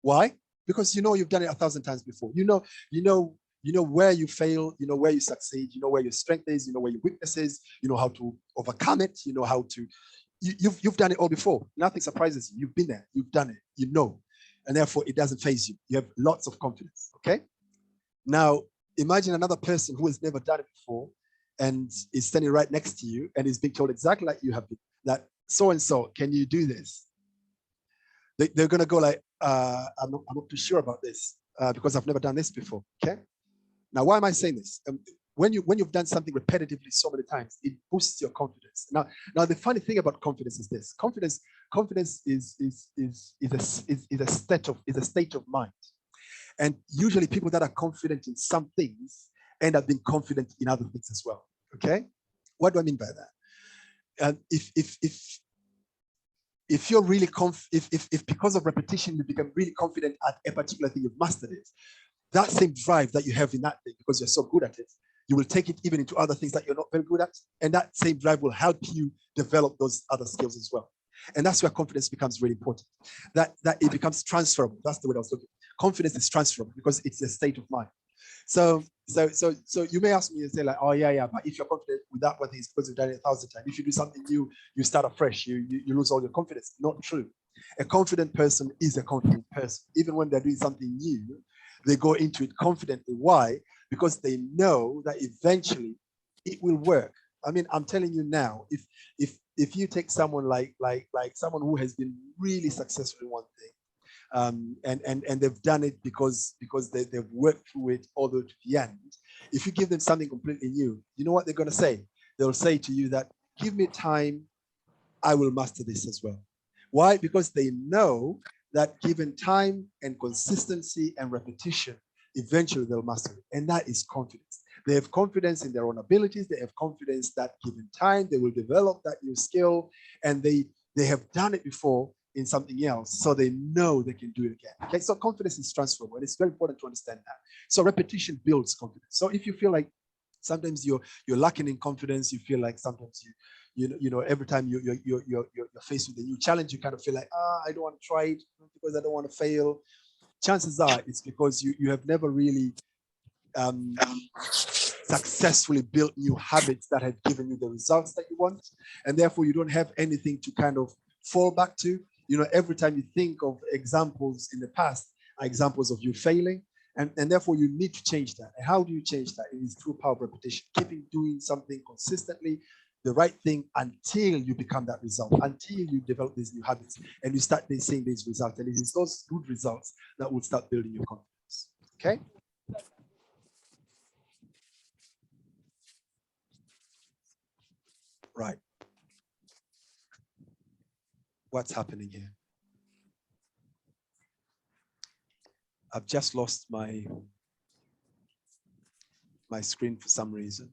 Why? Because you know you've done it 1,000 times before. You know where you fail, you know where you succeed, you know where your strength is, you know where your weakness is, you know how to overcome it, you know how to, you've done it all before. Nothing surprises you. You've been there, you've done it, you know, and therefore it doesn't faze you. You have lots of confidence. Okay. Now imagine another person who has never done it before and is standing right next to you and is being told exactly like you have been, that so and so, can you do this? They're going to go like, I'm not too sure about this because I've never done this before. Okay. Now, why am I saying this? When you've done something repetitively so many times, it boosts your confidence. Now the funny thing about confidence is this: confidence is a state of mind, and usually people that are confident in some things end up being confident in other things as well. Okay, what do I mean by that? If you're really if because of repetition you become really confident at a particular thing, you've mastered it, that same drive that you have in that thing because you're so good at it, you will take it even into other things that you're not very good at, and that same drive will help you develop those other skills as well. And that's where confidence becomes really important. That it becomes transferable. That's the word I was looking. Confidence is transferable because it's a state of mind. So you may ask me and say like, "Oh yeah, but if you're confident with that one thing, it's because you've done it 1,000 times. If you do something new, you start afresh. You lose all your confidence." Not true. A confident person is a confident person. Even when they're doing something new, they go into it confidently. Why? Because they know that eventually it will work. I mean, I'm telling you now, if you take someone like someone who has been really successful in one thing, and they've done it because they've worked through it all the way to the end. If you give them something completely new, you know what they're going to say? They'll say to you that, "Give me time, I will master this as well." Why? Because they know that given time and consistency and repetition, eventually they'll master it. And that is confidence. They have confidence in their own abilities. They have confidence that given time, they will develop that new skill, and they have done it before in something else, so they know they can do it again. Okay, so confidence is transferable, and it's very important to understand that. So repetition builds confidence. So if you feel like sometimes you're lacking in confidence, you feel like sometimes you know every time you're faced with a new challenge, you kind of feel like, I don't want to try it because I don't want to fail. Chances are it's because you have never really successfully built new habits that have given you the results that you want, and therefore you don't have anything to kind of fall back to. You know, every time you think of examples in the past are examples of you failing, and therefore you need to change that. And how do you change that? It is through power of repetition, keeping doing something consistently, the right thing, until you become that result, until you develop these new habits and you start seeing these results. And it is those good results that will start building your confidence. Okay. Right. What's happening here? I've just lost my screen for some reason.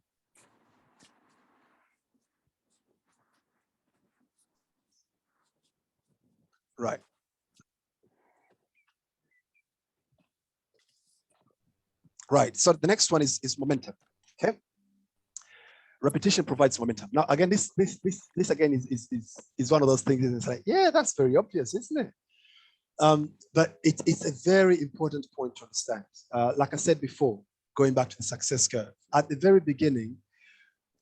Right. Right. So the next one is momentum. Okay. Repetition provides momentum. Now, again, this again is one of those things. It's like, yeah, that's very obvious, isn't it? But it's a very important point to understand. Like I said before, going back to the success curve, at the very beginning,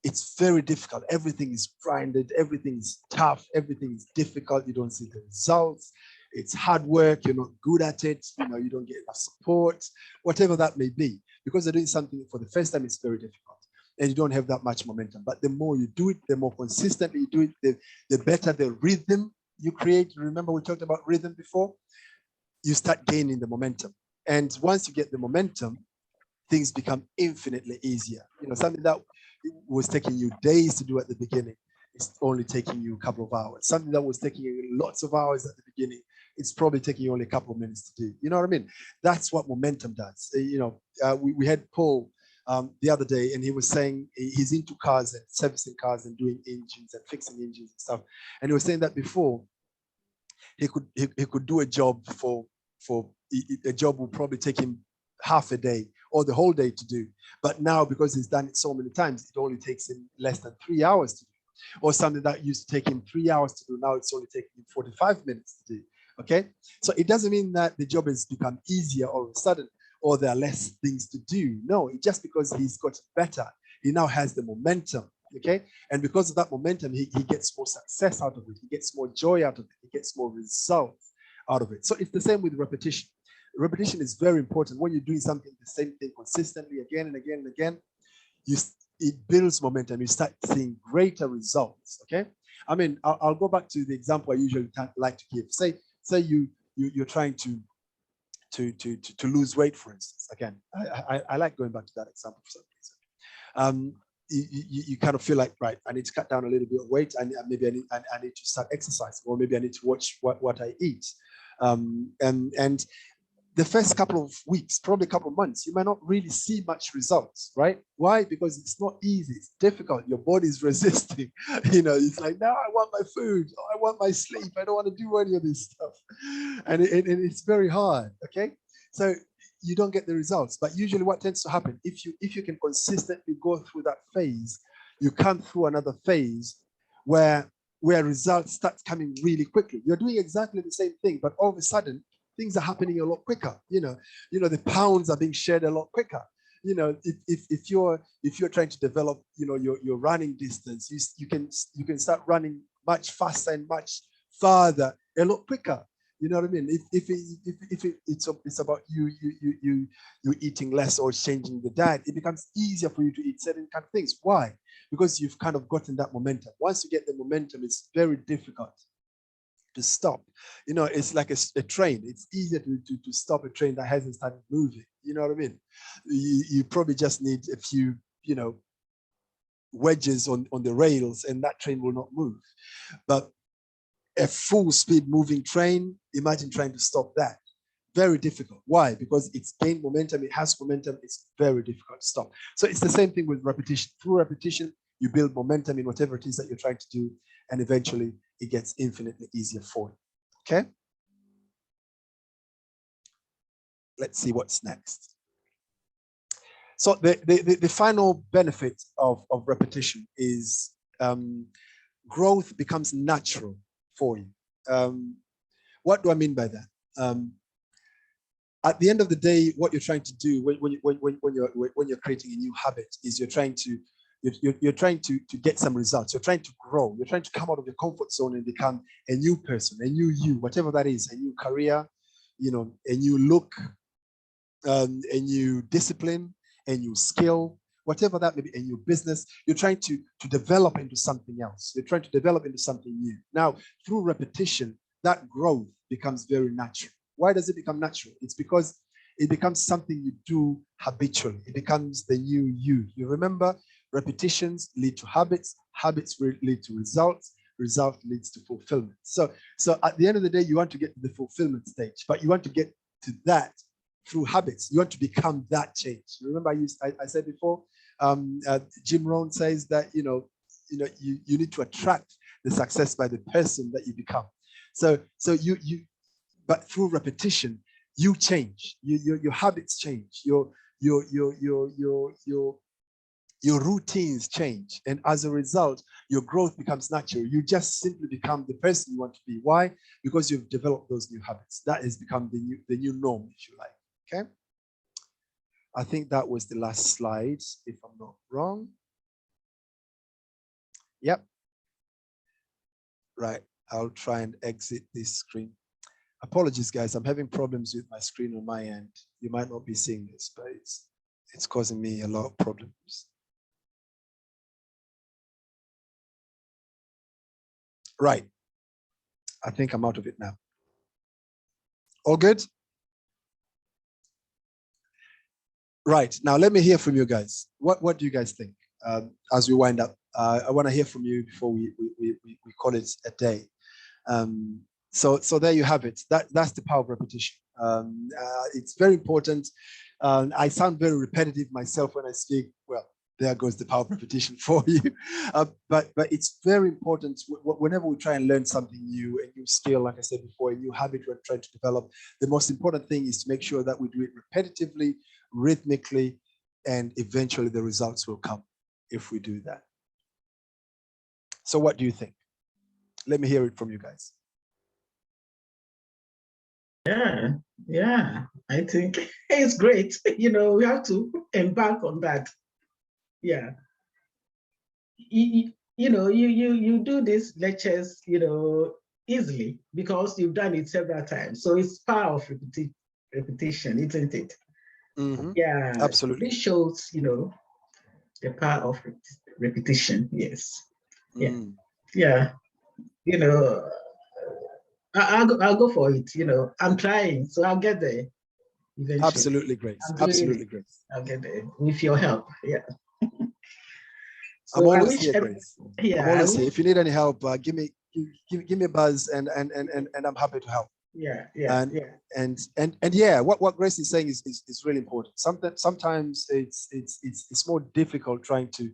it's very difficult. Everything is grinded, everything is tough, everything is difficult. You don't see the results. It's hard work. You're not good at it. You know, you don't get enough support, whatever that may be. Because they're doing something for the first time, it's very difficult, and you don't have that much momentum. But the more you do it, the more consistently you do it, the better the rhythm you create. Remember, we talked about rhythm before. You start gaining the momentum, and once you get the momentum, things become infinitely easier. You know, something that was taking you days to do at the beginning, it's only taking you a couple of hours. Something that was taking you lots of hours at the beginning, it's probably taking you only a couple of minutes to do. You know what I mean? That's what momentum does. You know, we had Paul the other day, and he was saying he's into cars and servicing cars and doing engines and fixing engines and stuff. And he was saying that before he could do a job for a job will probably take him half a day or the whole day to do. But now, because he's done it so many times, it only takes him less than 3 hours to do. Or something that used to take him 3 hours to do, now it's only taking him 45 minutes to do. Okay? So it doesn't mean that the job has become easier all of a sudden, or there are less things to do. No, it's just because he's got better. He now has the momentum. Okay? And because of that momentum, he gets more success out of it. He gets more joy out of it. He gets more results out of it. So it's the same with repetition. Repetition is very important. When you're doing something, the same thing consistently again and again and again, it builds momentum. You start seeing greater results. Okay. I mean, I'll go back to the example I usually like to give. Say you're trying to lose weight, for instance. Again, I like going back to that example for some reason. You kind of feel like, right, I need to cut down a little bit of weight, and maybe I need to start exercising, or maybe I need to watch what I eat. And the first couple of weeks, probably a couple of months, you might not really see much results, right? Why? Because it's not easy. It's difficult. Your body is resisting. You know, it's like, no, I want my food. Oh, I want my sleep. I don't want to do any of this stuff. And it's very hard, okay? So you don't get the results. But usually what tends to happen, if you can consistently go through that phase, you come through another phase where results start coming really quickly. You're doing exactly the same thing, but all of a sudden, things are happening a lot quicker. You know, the pounds are being shed a lot quicker. You know, if you're trying to develop, you know, your running distance, you can start running much faster and much farther a lot quicker. You know what I mean? If it's about you eating less or changing the diet, it becomes easier for you to eat certain kind of things. Why? Because you've kind of gotten that momentum. Once you get the momentum, it's very difficult to stop. You know, it's like a train. It's easier to stop a train that hasn't started moving. You know what I mean? You probably just need a few, you know, wedges on the rails, and that train will not move. But a full speed moving train, imagine trying to stop that. Very difficult. Why? Because it's gained momentum, it has momentum, it's very difficult to stop. So it's the same thing with repetition. Through repetition, you build momentum in whatever it is that you're trying to do, and eventually it gets infinitely easier for you. Okay? Let's see what's next. So the final benefit of repetition is growth becomes natural for you. What do I mean by that? At the end of the day, what you're trying to do when you're creating a new habit is you're trying to get some results. You're trying to grow. You're trying to come out of your comfort zone and become a new person, a new you, whatever that is, a new career, a new look, a new discipline, a new skill, whatever that may be, a new business. You're trying to develop into something else. You're trying to develop into something new. Now, through repetition, that growth becomes very natural. Why does it become natural? It's because it becomes something you do habitually. It becomes the new you. You remember, repetitions lead to habits. Habits lead to results. Result leads to fulfillment. So at the end of the day, you want to get to the fulfillment stage, but you want to get to that through habits. You want to become that change. You remember I said before, Jim Rohn says that you need to attract the success by the person that you become. So but through repetition, you change. Your habits change. Your routines change, and as a result, your growth becomes natural. You just simply become the person you want to be. Why? Because you've developed those new habits. That has become the new norm, if you like. Okay. I think that was the last slide, if I'm not wrong. Yep. Right. I'll try and exit this screen. Apologies, guys. I'm having problems with my screen on my end. You might not be seeing this, but it's causing me a lot of problems. Right. I think I'm out of it now. All good? Right. Now, let me hear from you guys. What do you guys think as we wind up? I want to hear from you before we call it a day. So there you have it. That's the power of repetition. It's very important. I sound very repetitive myself when I speak. Well, there goes the power of repetition for you. But it's very important whenever we try and learn something new, a new skill, like I said before, a new habit we're trying to develop. The most important thing is to make sure that we do it repetitively, rhythmically, and eventually the results will come if we do that. So what do you think? Let me hear it from you guys. Yeah, I think it's great. We have to embark on that. Yeah. You do these lectures, easily because you've done it several times. So it's power of repetition, isn't it? Mm-hmm. Yeah, absolutely. This shows, the power of repetition. Yes. Yeah. Yeah. I'll go for it. I'm trying, so I'll get there eventually. Absolutely, Grace. Absolutely, Grace. I'll get there with your help. Yeah. So I'm always here, Grace. Yeah, I'm always here. If you need any help, give me a buzz, and I'm happy to help. Yeah. And yeah, what Grace is saying is really important. Sometimes it's more difficult trying to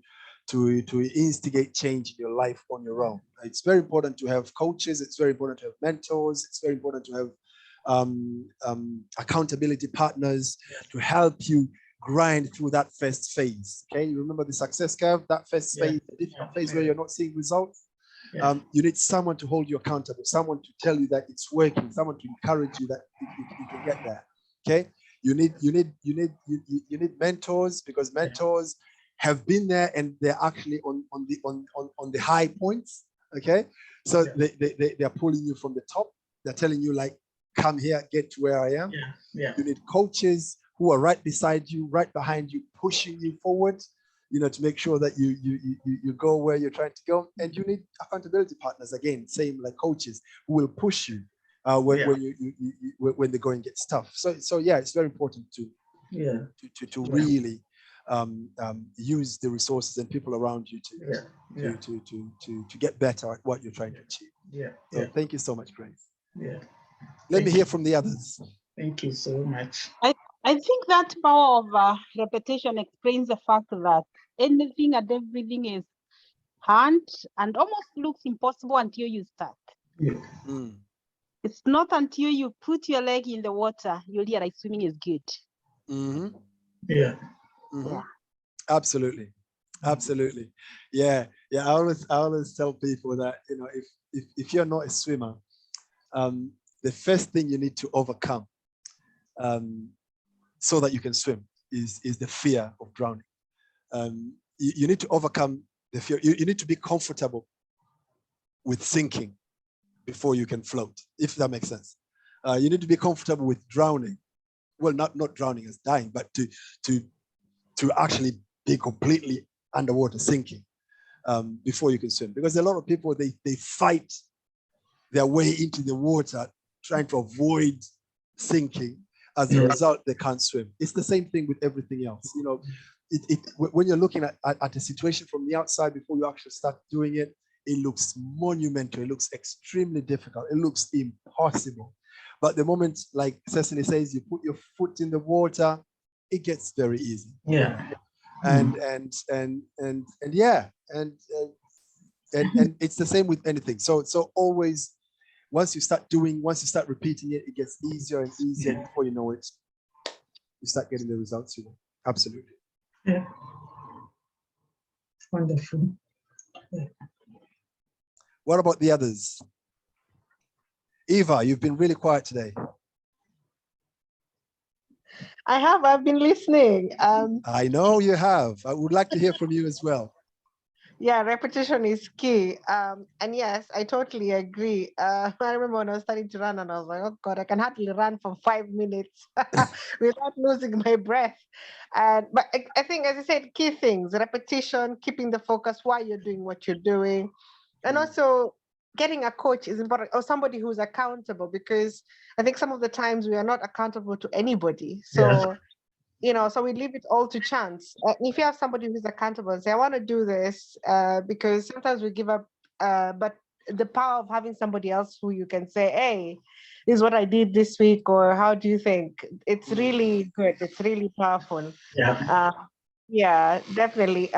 instigate change in your life on your own. It's very important to have coaches. It's very important to have mentors. It's very important to have accountability partners to help you grind through that first phase. Okay, you remember the success curve, that first phase, the difficult phase where you're not seeing results. You need someone to hold you accountable, someone to tell you that it's working, someone to encourage you that you can get there. Okay, you need mentors, because mentors have been there and they're actually on the high points. Okay, so they are pulling you from the top. They're telling you, like, come here, get to where I am. You need coaches who are right beside you, right behind you, pushing you forward, to make sure that you go where you're trying to go. And you need accountability partners, again, same like coaches, who will push you when the going gets tough. So yeah, it's very important to really use the resources and people around you to get better at what you're trying to achieve. Yeah. So Yeah. thank you so much, Grace. Yeah. Let me hear from the others. Thank you so much. I think that power of repetition explains the fact that anything and everything is hard and almost looks impossible until you start. Yeah. Mm. It's not until you put your leg in the water you realize swimming is good. Mm-hmm. Yeah. Mm-hmm. Yeah. Absolutely. Absolutely. Yeah. Yeah. I always tell people that, you know, if you're not a swimmer, the first thing you need to overcome so that you can swim is the fear of drowning. You need to overcome the fear. You need to be comfortable with sinking before you can float, if that makes sense. You need to be comfortable with drowning. Well, not drowning as dying, but to actually be completely underwater, sinking, before you can swim. Because a lot of people, they fight their way into the water, trying to avoid sinking. As a result, they can't swim. It's the same thing with everything else. You know, when you're looking at a situation from the outside before you actually start doing it, it looks monumental. It looks extremely difficult. It looks impossible. But the moment, like Cecily says, you put your foot in the water, it gets very easy. Yeah. And yeah, and it's the same with anything. So always, once you start repeating it, it gets easier and easier. Yeah. Before you know it, you start getting the results you want. Absolutely. Yeah. Wonderful. Yeah. What about the others? Eva, you've been really quiet today. I've been listening. I know you have. I would like to hear from you as well. Yeah, repetition is key. And yes, I totally agree. I remember when I was starting to run and I was like, oh God, I can hardly run for 5 minutes without losing my breath. But I think, as I said, key things, repetition, keeping the focus while you're doing what you're doing. And also getting a coach is important, or somebody who's accountable, because I think some of the times we are not accountable to anybody. So so we leave it all to chance. If you have somebody who's accountable and say, I want to do this, because sometimes we give up, but the power of having somebody else who you can say, hey, this is what I did this week, or how do you think? It's really good. It's really powerful. Yeah. Yeah, definitely.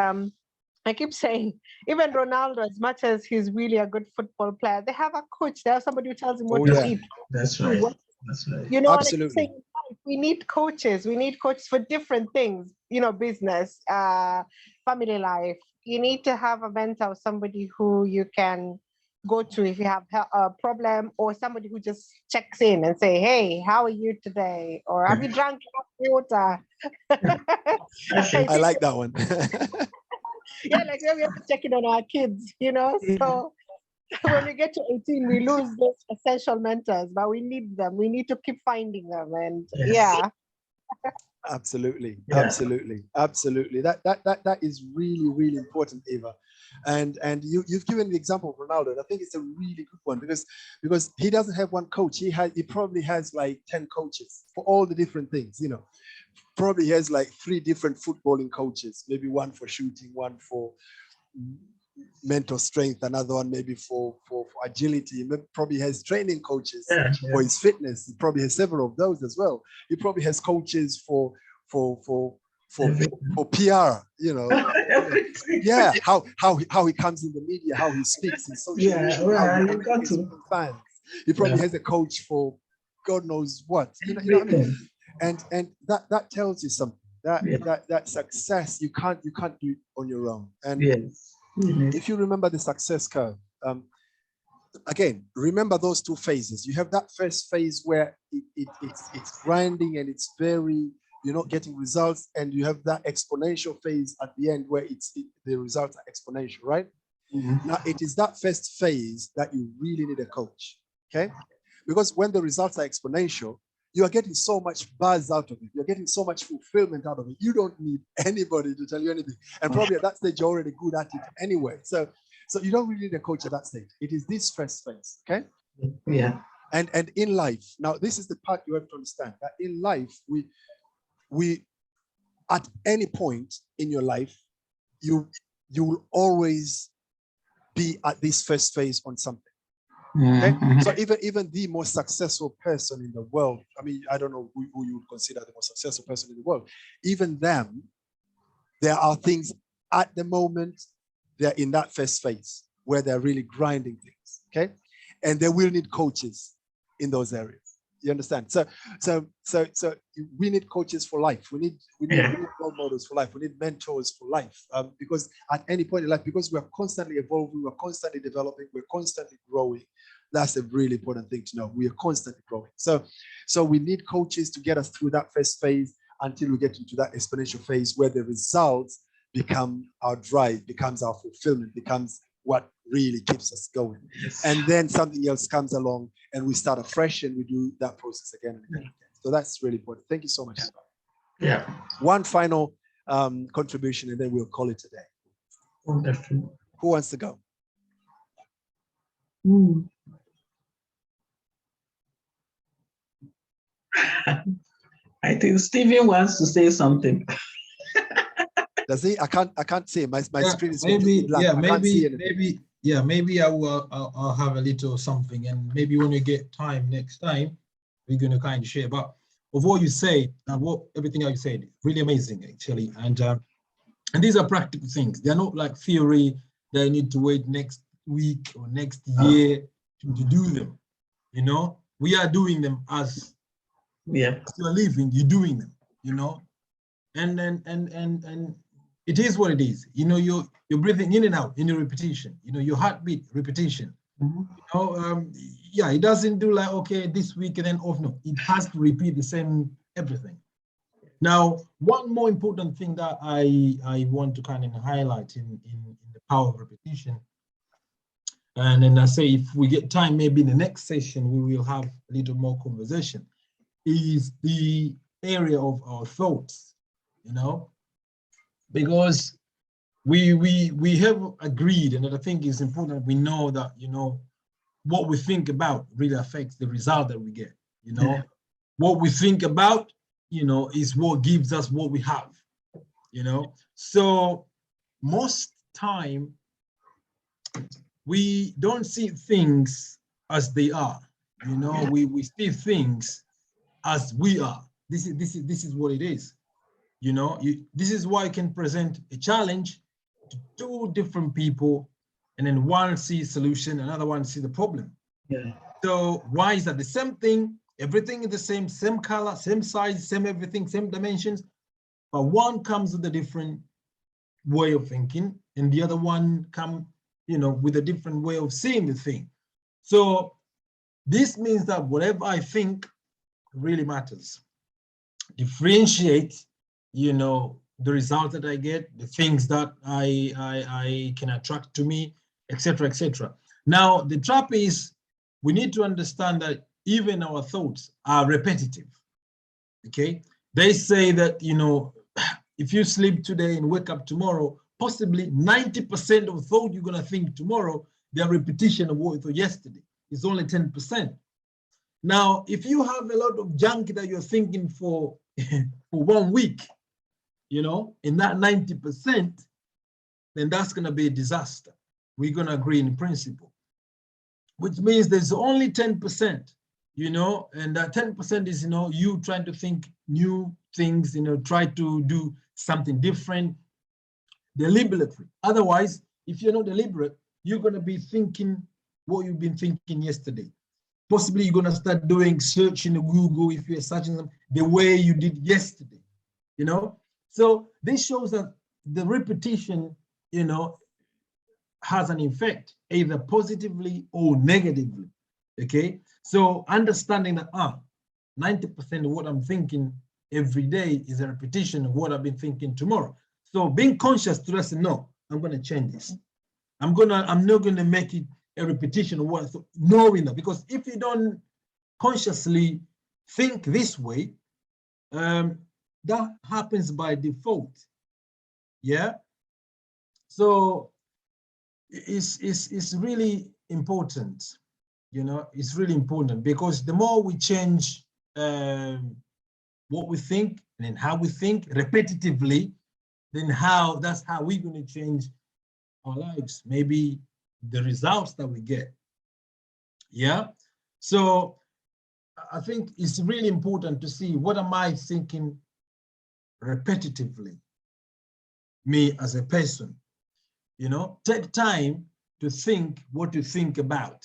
I keep saying, even Ronaldo, as much as he's really a good football player, they have a coach. They have somebody who tells him what to eat. That's right. That's right. And I keep Absolutely. saying, we need coaches. We need coaches for different things, business, family life. You need to have a mentor, somebody who you can go to if you have a problem, or somebody who just checks in and say, hey, how are you today? Or have you drunk enough water? I like that one. Yeah, like we have to check in on our kids, so when we get to 18, we lose those essential mentors, but we need them. We need to keep finding them. And yeah. Absolutely. Yeah. Absolutely. That is really, really important, Eva. And you've given the example of Ronaldo. And I think it's a really good one because he doesn't have one coach. He probably has like 10 coaches for all the different things, Probably has like 3 different footballing coaches, maybe one for shooting, one for mental strength, another one maybe for agility. He probably has training coaches for his fitness. He probably has several of those as well. He probably has coaches for PR, yeah, how he comes in the media, how he speaks in social media, how he communicates with fans. He probably has a coach for God knows what, you know what I mean? And that tells you something. That success you can't do it on your own. And if you remember the success curve, again, remember those 2 phases. You have that first phase where it's grinding and it's very, you're not getting results, and you have that exponential phase at the end where the results are exponential, right? Now it is that first phase that you really need a coach, okay? Because when the results are exponential, you are getting so much buzz out of it. You're getting so much fulfillment out of it. You don't need anybody to tell you anything. And probably at that stage, you're already good at it anyway. So you don't really need a coach at that stage. It is this first phase, okay? Yeah. And in life, now this is the part you have to understand, that in life, we at any point in your life, you will always be at this first phase on something. Okay, Mhm. so even the most successful person in the world, I mean, I don't know who you would consider the most successful person in the world. Even them, there are things at the moment they're in that first phase where they're really grinding things. Okay, and they will need coaches in those areas. You understand? So we need coaches for life. We need role models for life. We need mentors for life. Because at any point in life, because we're constantly evolving, we're constantly developing, we're constantly growing. That's a really important thing to know. We are constantly growing. So we need coaches to get us through that first phase until we get into that exponential phase where the results become our drive, becomes our fulfillment, becomes what really keeps us going. And then something else comes along and we start afresh and we do that process again and again. So that's really important. Thank you so much. Yeah. One final contribution and then we'll call it a day. Wonderful. Who wants to go? I think Stephen wants to say something. Does he? I can't see. My screen is maybe, completely blank. yeah, I can't see maybe, anything. maybe I'll have a little something, and maybe when we get time next time, we're going to kind of share. But of what you say and everything you said, really amazing actually, and these are practical things. They're not like theory that you need to wait next week or next year to do them. You know, we are doing them as you're living. You're doing them. You know, and it is what it is. You know, you're breathing in and out in your repetition. You know, your heartbeat repetition. You know, yeah, it doesn't do like, okay, this week and then off. No, it has to repeat the same everything. Now, one more important thing that I want to kind of highlight in the power of repetition, and then I say if we get time, maybe in the next session we will have a little more conversation, is the area of our thoughts. You know, because we have agreed, and I think it's important we know that, you know, what we think about really affects the result that we get. You know, what we think about, you know, is what gives us what we have. You know, so most time we don't see things as they are. You know, we see things as we are. This is what it is. You know, this is why I can present a challenge to two different people, and then one sees solution, another one sees the problem. So why is that? The same thing, everything is the same color, same size, same everything, same dimensions, but one comes with a different way of thinking, and the other one come, you know, with a different way of seeing the thing. So this means that whatever I think really matters. Differentiate, you know, the results that I get, the things that I can attract to me, etc., etc. Now, the trap is we need to understand that even our thoughts are repetitive. Okay, they say that, you know, if you sleep today and wake up tomorrow, possibly 90% of thought you're going to think tomorrow, they're repetition of what you thought yesterday. It's only 10%. Now, if you have a lot of junk that you're thinking for 1 week, you know, in that 90%, then that's going to be a disaster. We're going to agree in principle, which means there's only 10%, you know, and that 10% is, you know, you trying to think new things, you know, try to do something different deliberately. Otherwise, if you're not deliberate, you're going to be thinking what you've been thinking yesterday. Possibly you're going to start doing search in Google if you're searching them the way you did yesterday, you know? So this shows that the repetition, you know, has an effect either positively or negatively, okay? So understanding that 90% of what I'm thinking every day is a repetition of what I've been thinking tomorrow. So being conscious to say, no, I'm going to change this. I'm not going to make it a repetition of what I thought, knowing that, because if you don't consciously think this way, that happens by default. Yeah. So it's really important, you know, it's really important, because the more we change what we think and then how we think repetitively, then that's how we're going to change our lives, maybe the results that we get. Yeah. So I think it's really important to see what am I thinking repetitively, me as a person. You know, take time to think what you think about.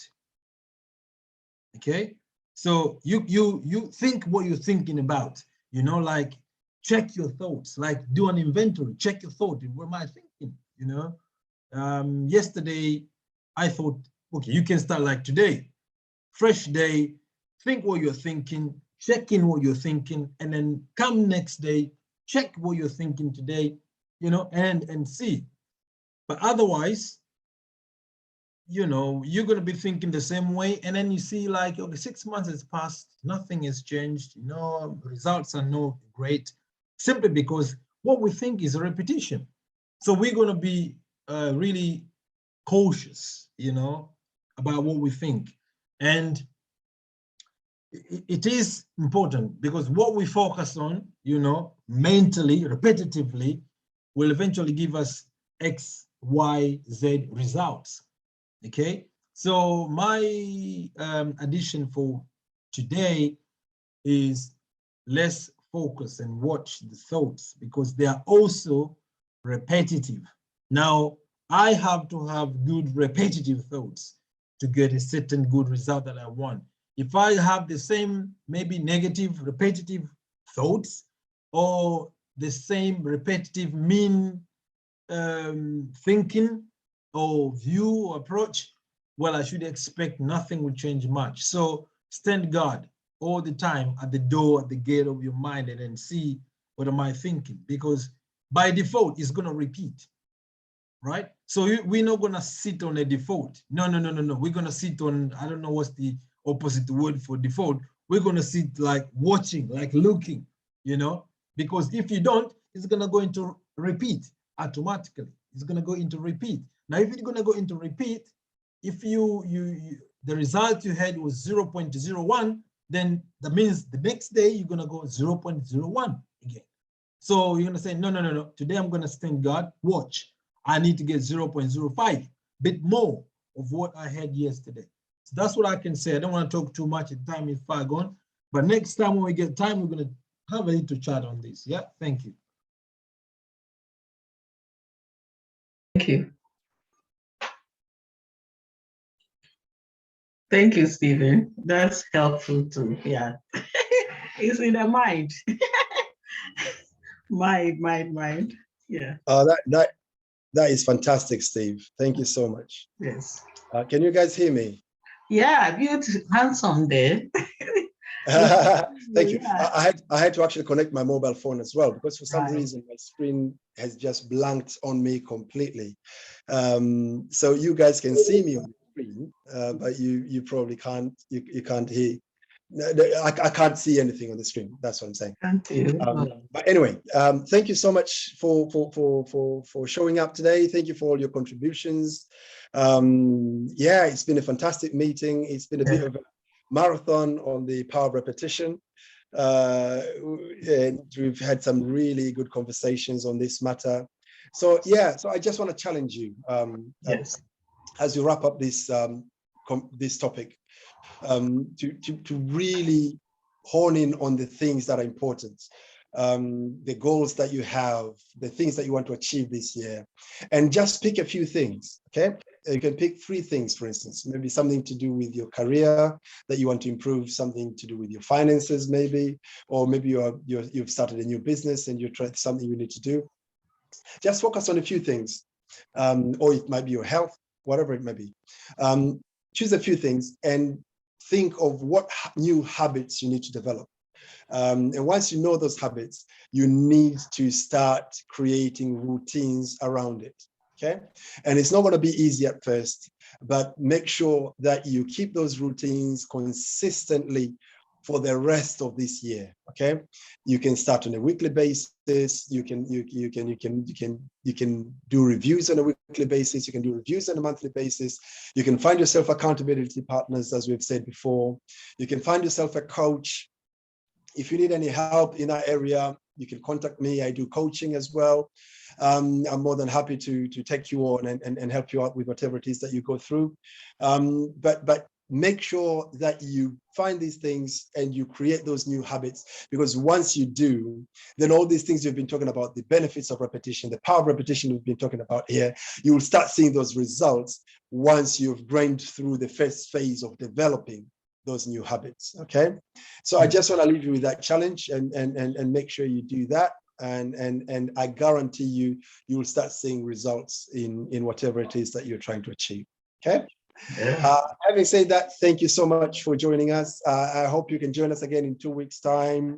Okay, so you think what you're thinking about. You know, like check your thoughts, like do an inventory, check your thought. What am I thinking? You know, yesterday I thought, okay, you can start like today, fresh day, think what you're thinking, check in what you're thinking, and then come next day, check what you're thinking today, you know, and see. But otherwise, you know, you're going to be thinking the same way. And then you see like, okay, 6 months has passed, nothing has changed, you know, results are not great, simply because what we think is a repetition. So we're going to be really cautious, you know, about what we think. And it is important because what we focus on, you know, mentally, repetitively, will eventually give us X, Y, Z results. Okay, so my addition for today is let's focus and watch the thoughts because they are also repetitive. Now, I have to have good repetitive thoughts to get a certain good result that I want. If I have the same maybe negative repetitive thoughts or the same repetitive mean thinking or view or approach, well, I should expect nothing will change much. So stand guard all the time at the door, at the gate of your mind, and then see what am I thinking, because by default it's going to repeat, right? So we're not going to sit on a default. No. We're going to sit on, I don't know what's the opposite word for default. We're going to sit like watching, like looking, you know, because if you don't, it's going to go into repeat automatically. It's going to go into repeat. Now, if it's going to go into repeat, if the result you had was 0.01, then that means the next day you're going to go 0.01 again. So you're going to say, no. Today I'm going to stand guard, watch. I need to get 0.05, bit more of what I had yesterday. So that's what I can say. I don't want to talk too much. The time is far gone. But next time when we get time, we're going to have a little chat on this. Yeah, thank you. Thank you. Thank you, Stephen. That's helpful too. Yeah. It's in the mind. mind. Yeah. That is fantastic, Steve. Thank you so much. Yes. Can you guys hear me? Yeah, beautiful, handsome there. Thank you. Yeah. I had to actually connect my mobile phone as well because for some Right. reason my screen has just blanked on me completely. So you guys can see me on the screen, but you probably can't. You can't hear. I can't see anything on the screen. That's what I'm saying. Thank you. But anyway, thank you so much for showing up today. Thank you for all your contributions. Yeah, it's been a fantastic meeting. It's been a bit of a marathon on the power of repetition. And we've had some really good conversations on this matter. So yeah, so I just want to challenge you Yes. as we wrap up this this topic, to really hone in on the things that are important, the goals that you have, the things that you want to achieve this year, and just pick a few things. Okay, you can pick 3 things, for instance, maybe something to do with your career that you want to improve, something to do with your finances, maybe, or maybe you've started a new business and you're trying something you need to do. Just focus on a few things, or it might be your health, whatever it may be. Choose a few things and think of what new habits you need to develop. And once you know those habits, you need to start creating routines around it. Okay. And it's not going to be easy at first, but make sure that you keep those routines consistently for the rest of this year. Okay. You can start on a weekly basis. You can do reviews on a weekly basis. You can do reviews on a monthly basis. You can find yourself accountability partners, as we've said before. You can find yourself a coach. If you need any help in that area, you can contact me. I do coaching as well. I'm more than happy to take you on and help you out with whatever it is that you go through. But make sure that you find these things and you create those new habits, because once you do, then all these things you've been talking about, the benefits of repetition, the power of repetition we've been talking about here, you will start seeing those results once you've grained through the first phase of developing those new habits. Okay, so I just want to leave you with that challenge, and make sure you do that, and I guarantee you will start seeing results in whatever it is that you're trying to achieve. Okay. Having said that, thank you so much for joining us. I hope you can join us again in 2 weeks' time.